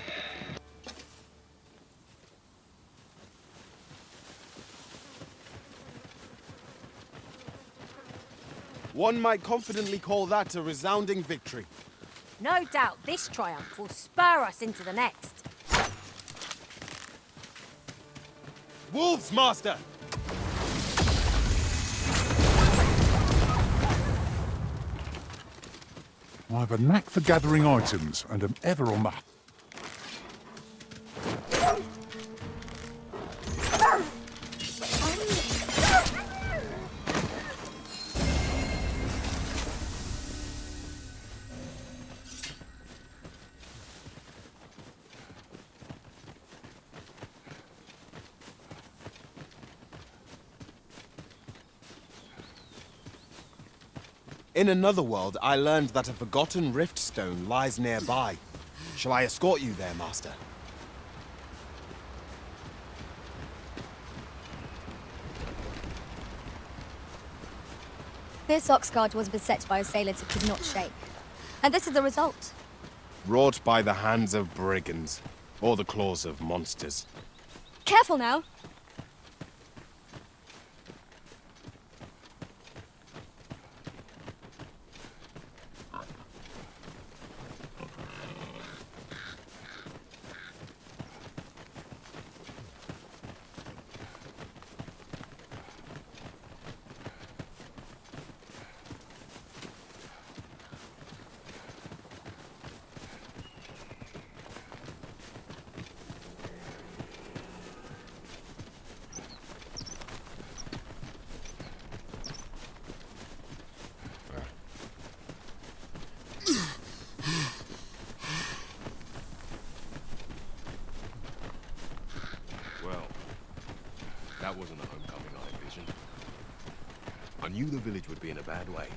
One might confidently call that a resounding victory. No doubt this triumph will spur us into the next. Wolves, Master! I have a knack for gathering items and am ever on the... In another world, I learned that a forgotten rift stone lies nearby. Shall I escort you there, Master? This Oxguard was beset by assailants it could not shake. And this is the result. Wrought by the hands of brigands, or the claws of monsters. Careful now! Well, that wasn't the homecoming I envisioned. I knew the village would be in a bad way,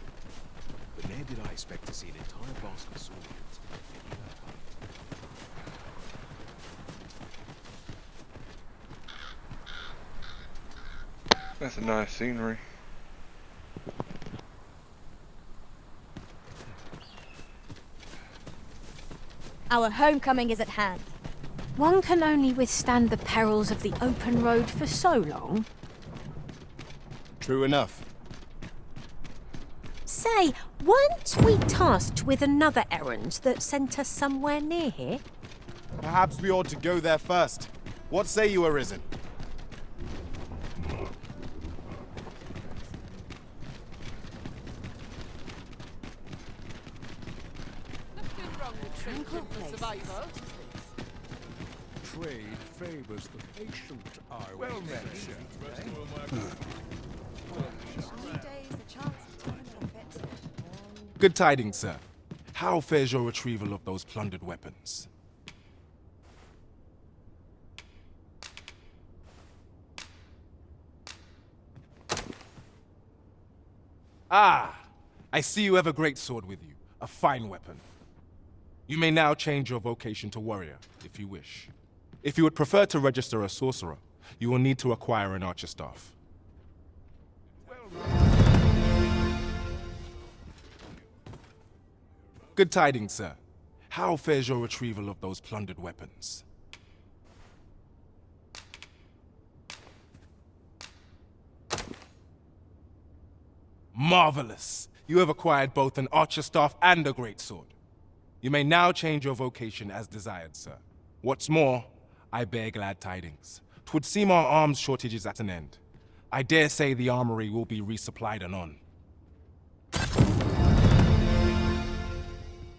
but ne'er did I expect to see an entire basket of swords. That's a nice scenery. Our homecoming is at hand. One can only withstand the perils of the open road for so long. True enough. Say, weren't we tasked with another errand that sent us somewhere near here? Perhaps we ought to go there first. What say you, Arisen? Tranquil place. Trade favors the patient, I Well would met, say. sir. New days, a chance to turn a bit. Good tidings, sir. How fares your retrieval of those plundered weapons? Ah! I see you have a great sword with you. A fine weapon. You may now change your vocation to warrior, if you wish. If you would prefer to register a sorcerer, you will need to acquire an archer staff. Good tidings, sir. How fares your retrieval of those plundered weapons? Marvelous! You have acquired both an archer staff and a great sword. You may now change your vocation as desired, sir. What's more, I bear glad tidings. 'Twould seem our arms shortage is at an end. I dare say the armory will be resupplied anon.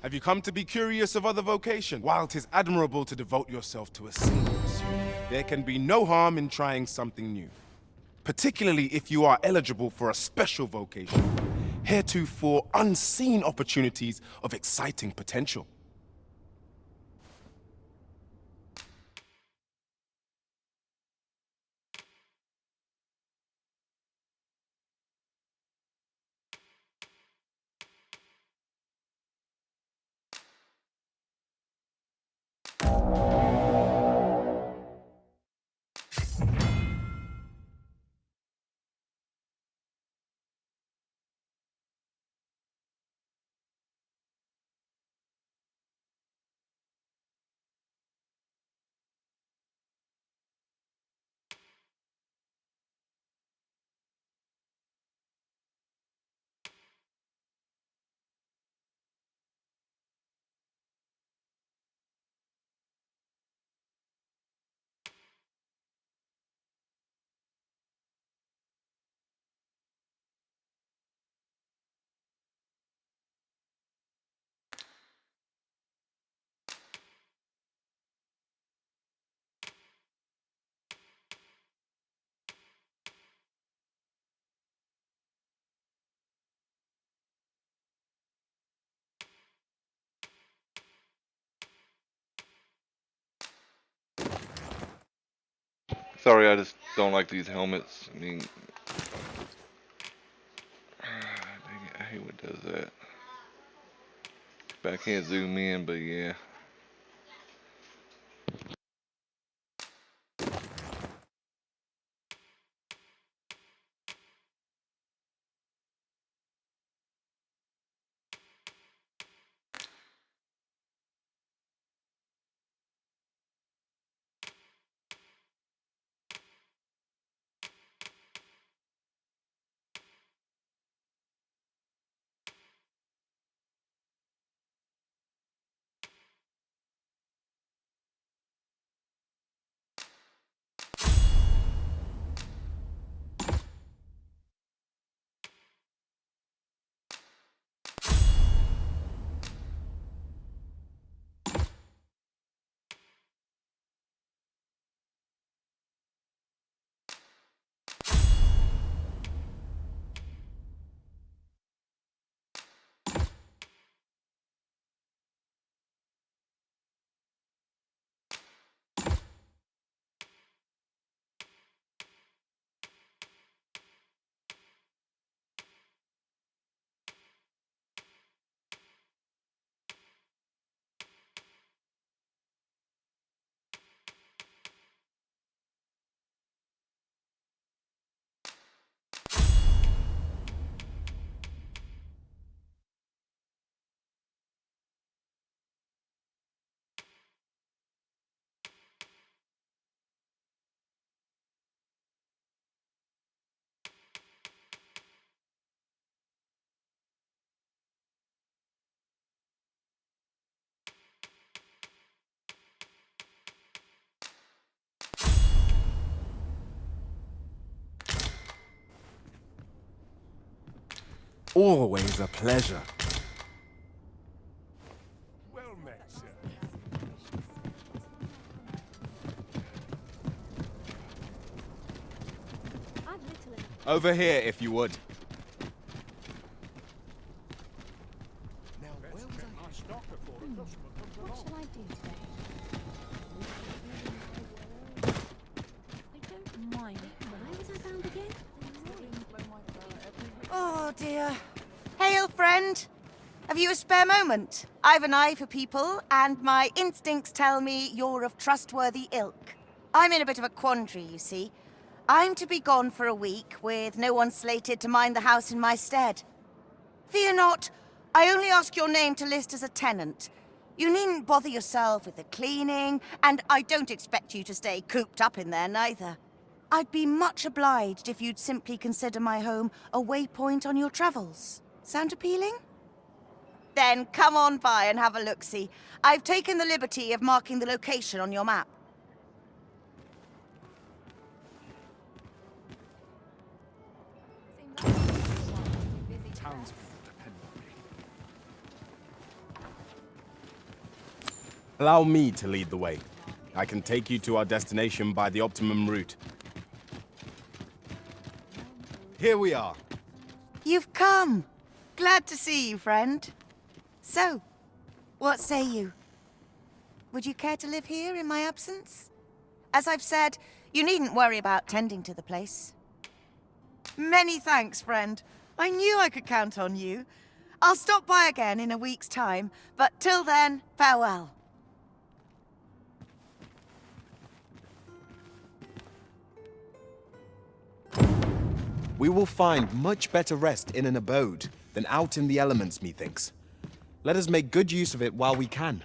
Have you come to be curious of other vocation? While 'tis admirable to devote yourself to a single pursuit, there can be no harm in trying something new. Particularly if you are eligible for a special vocation, heretofore unseen opportunities of exciting potential. Sorry, I just don't like these helmets. I mean, dang it, I hate when it does that. But I can't zoom in, but yeah. Always a pleasure. Well met, sir. Over here, if you would. What shall I do today? I don't mind. Why was I found again? Oh dear. Hail, friend. Have you a spare moment? I've an eye for people, and my instincts tell me you're of trustworthy ilk. I'm in a bit of a quandary, you see. I'm to be gone for a week, with no one slated to mind the house in my stead. Fear not, I only ask your name to list as a tenant. You needn't bother yourself with the cleaning, and I don't expect you to stay cooped up in there neither. I'd be much obliged if you'd simply consider my home a waypoint on your travels. Sound appealing? Then come on by and have a look-see. I've taken the liberty of marking the location on your map. Allow me to lead the way. I can take you to our destination by the optimum route. Here we are. You've come. Glad to see you, friend. So, what say you? Would you care to live here in my absence? As I've said, you needn't worry about tending to the place. Many thanks, friend. I knew I could count on you. I'll stop by again in a week's time, but till then, farewell. We will find much better rest in an abode than out in the elements, methinks. Let us make good use of it while we can.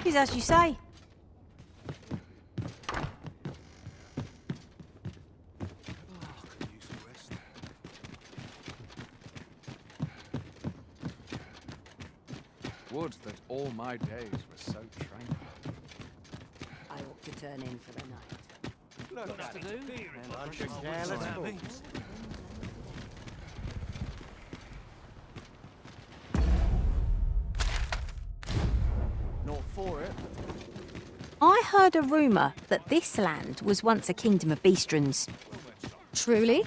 It's as you say. Would that all my days were so tranquil. I ought to turn in for the night. Look Lots at to it. do. Bunch of careless fools. Not for it. I heard a rumour that this land was once a kingdom of beastrons. Truly?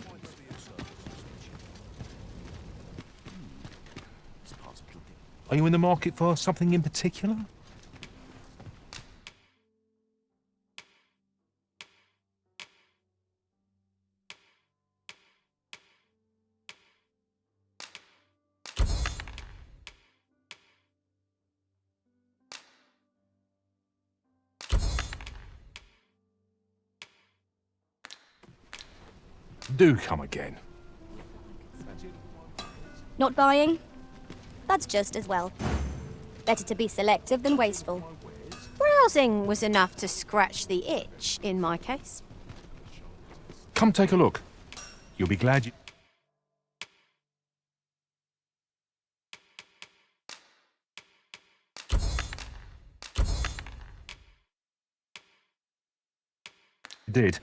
Are you in the market for something in particular? Do come again. Not buying? That's just as well. Better to be selective than wasteful. Browsing was enough to scratch the itch, in my case. Come take a look. You'll be glad you... did.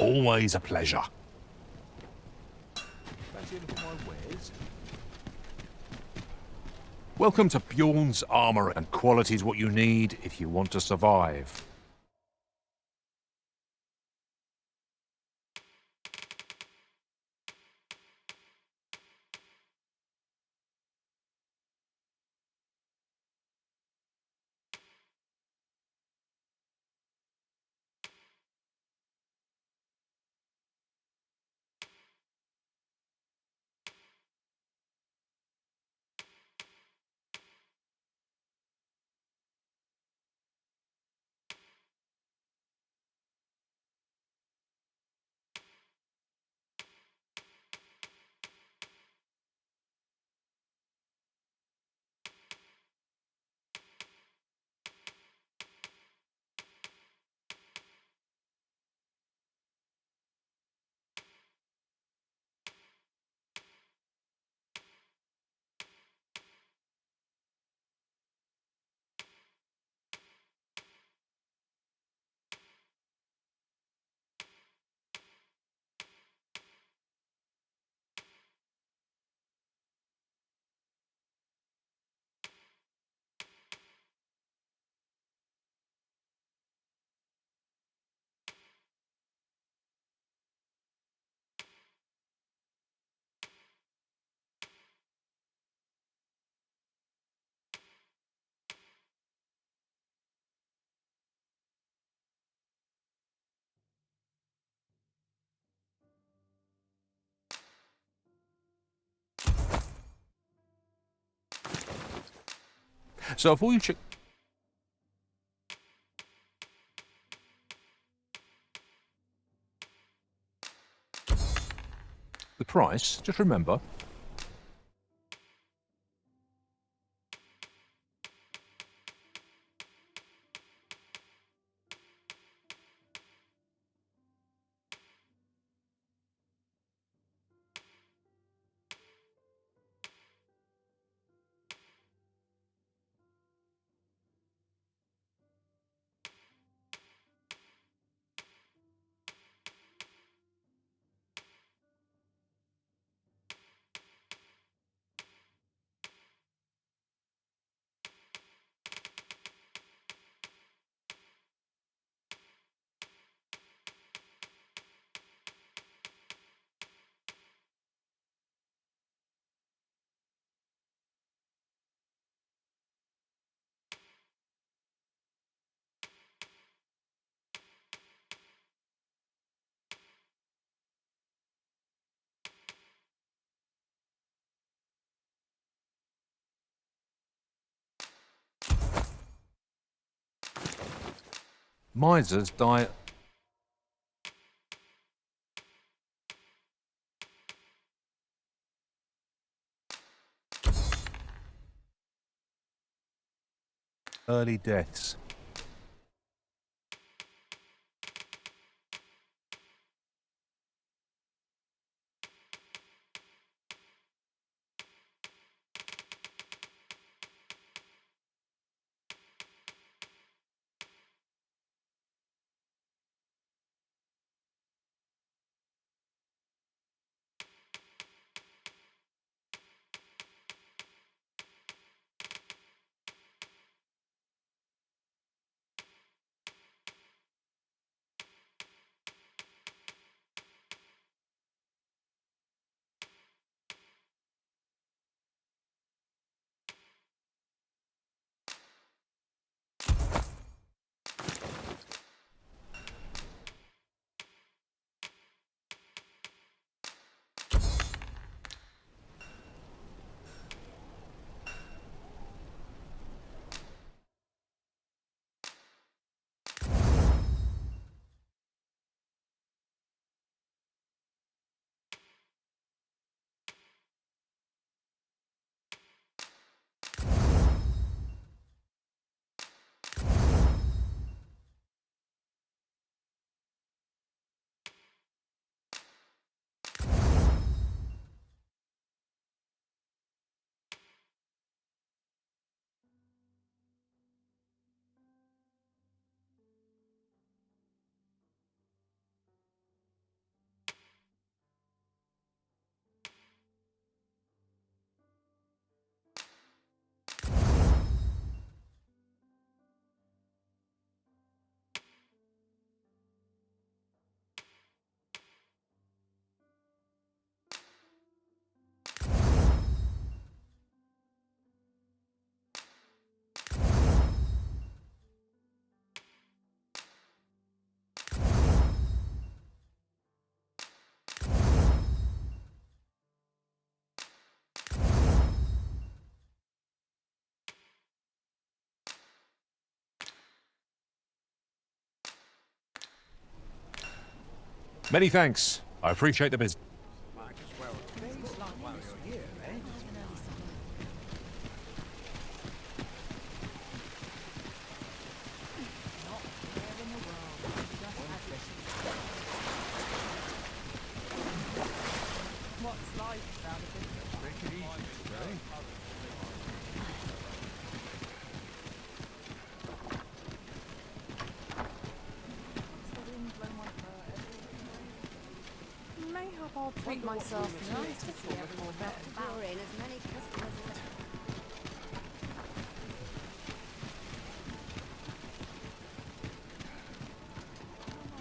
Always a pleasure. Welcome to Bjorn's Armour, and quality's what you need if you want to survive. So if all you check... the price, just remember, misers die... early deaths. Many thanks. I appreciate the business. What's life without a bit of Take it easy today. Mayhap I'll treat myself nice to see everyone better. Drawing as many customers as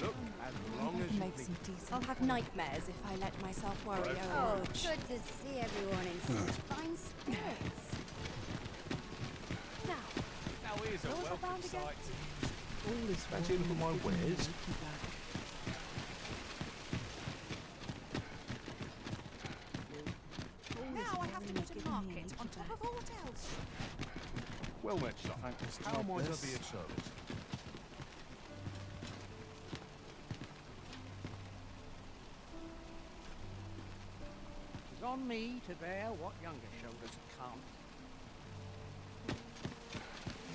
Look, as long as Make some decent. I'll have nightmares if I let myself worry Oh, over much. good to see everyone in such fine spirits. Now here's a welcome sight. All this fancy look at my wares. Now I have to go to market on top of all else. Well met, son. How might I be of service? It's on me to bear what younger shoulders can't.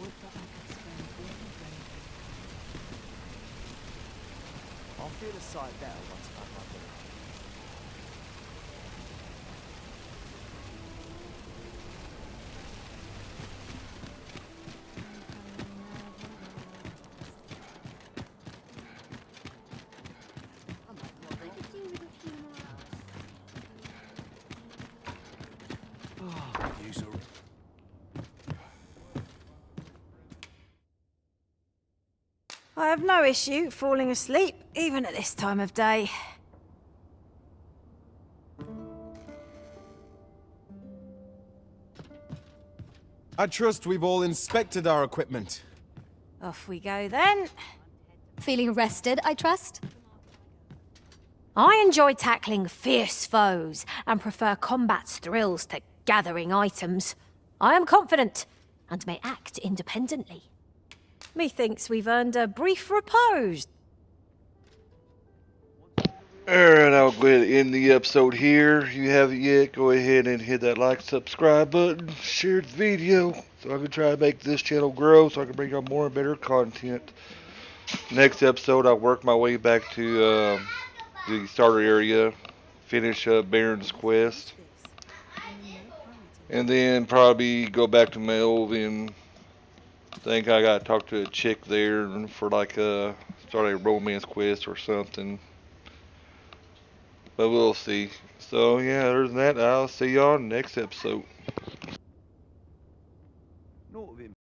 Would that I could spend all the day. I'll feel a sight better once I've had my dinner. I have no issue falling asleep, even at this time of day. I trust we've all inspected our equipment. Off we go then. Feeling rested, I trust? I enjoy tackling fierce foes and prefer combat's thrills to gathering items. I am confident and may act independently. Methinks we've earned a brief repose. Alright, I'll go ahead and end the episode here. If you haven't yet, go ahead and hit that like, subscribe button, share the video, so I can try to make this channel grow, so I can bring out more and better content. Next episode, I'll work my way back to the starter area, finish up Baron's quest, and then probably go back to Melvin. Think I gotta talk to a chick there for like start a romance quest or something. But we'll see. So yeah, other than that, I'll see y'all next episode.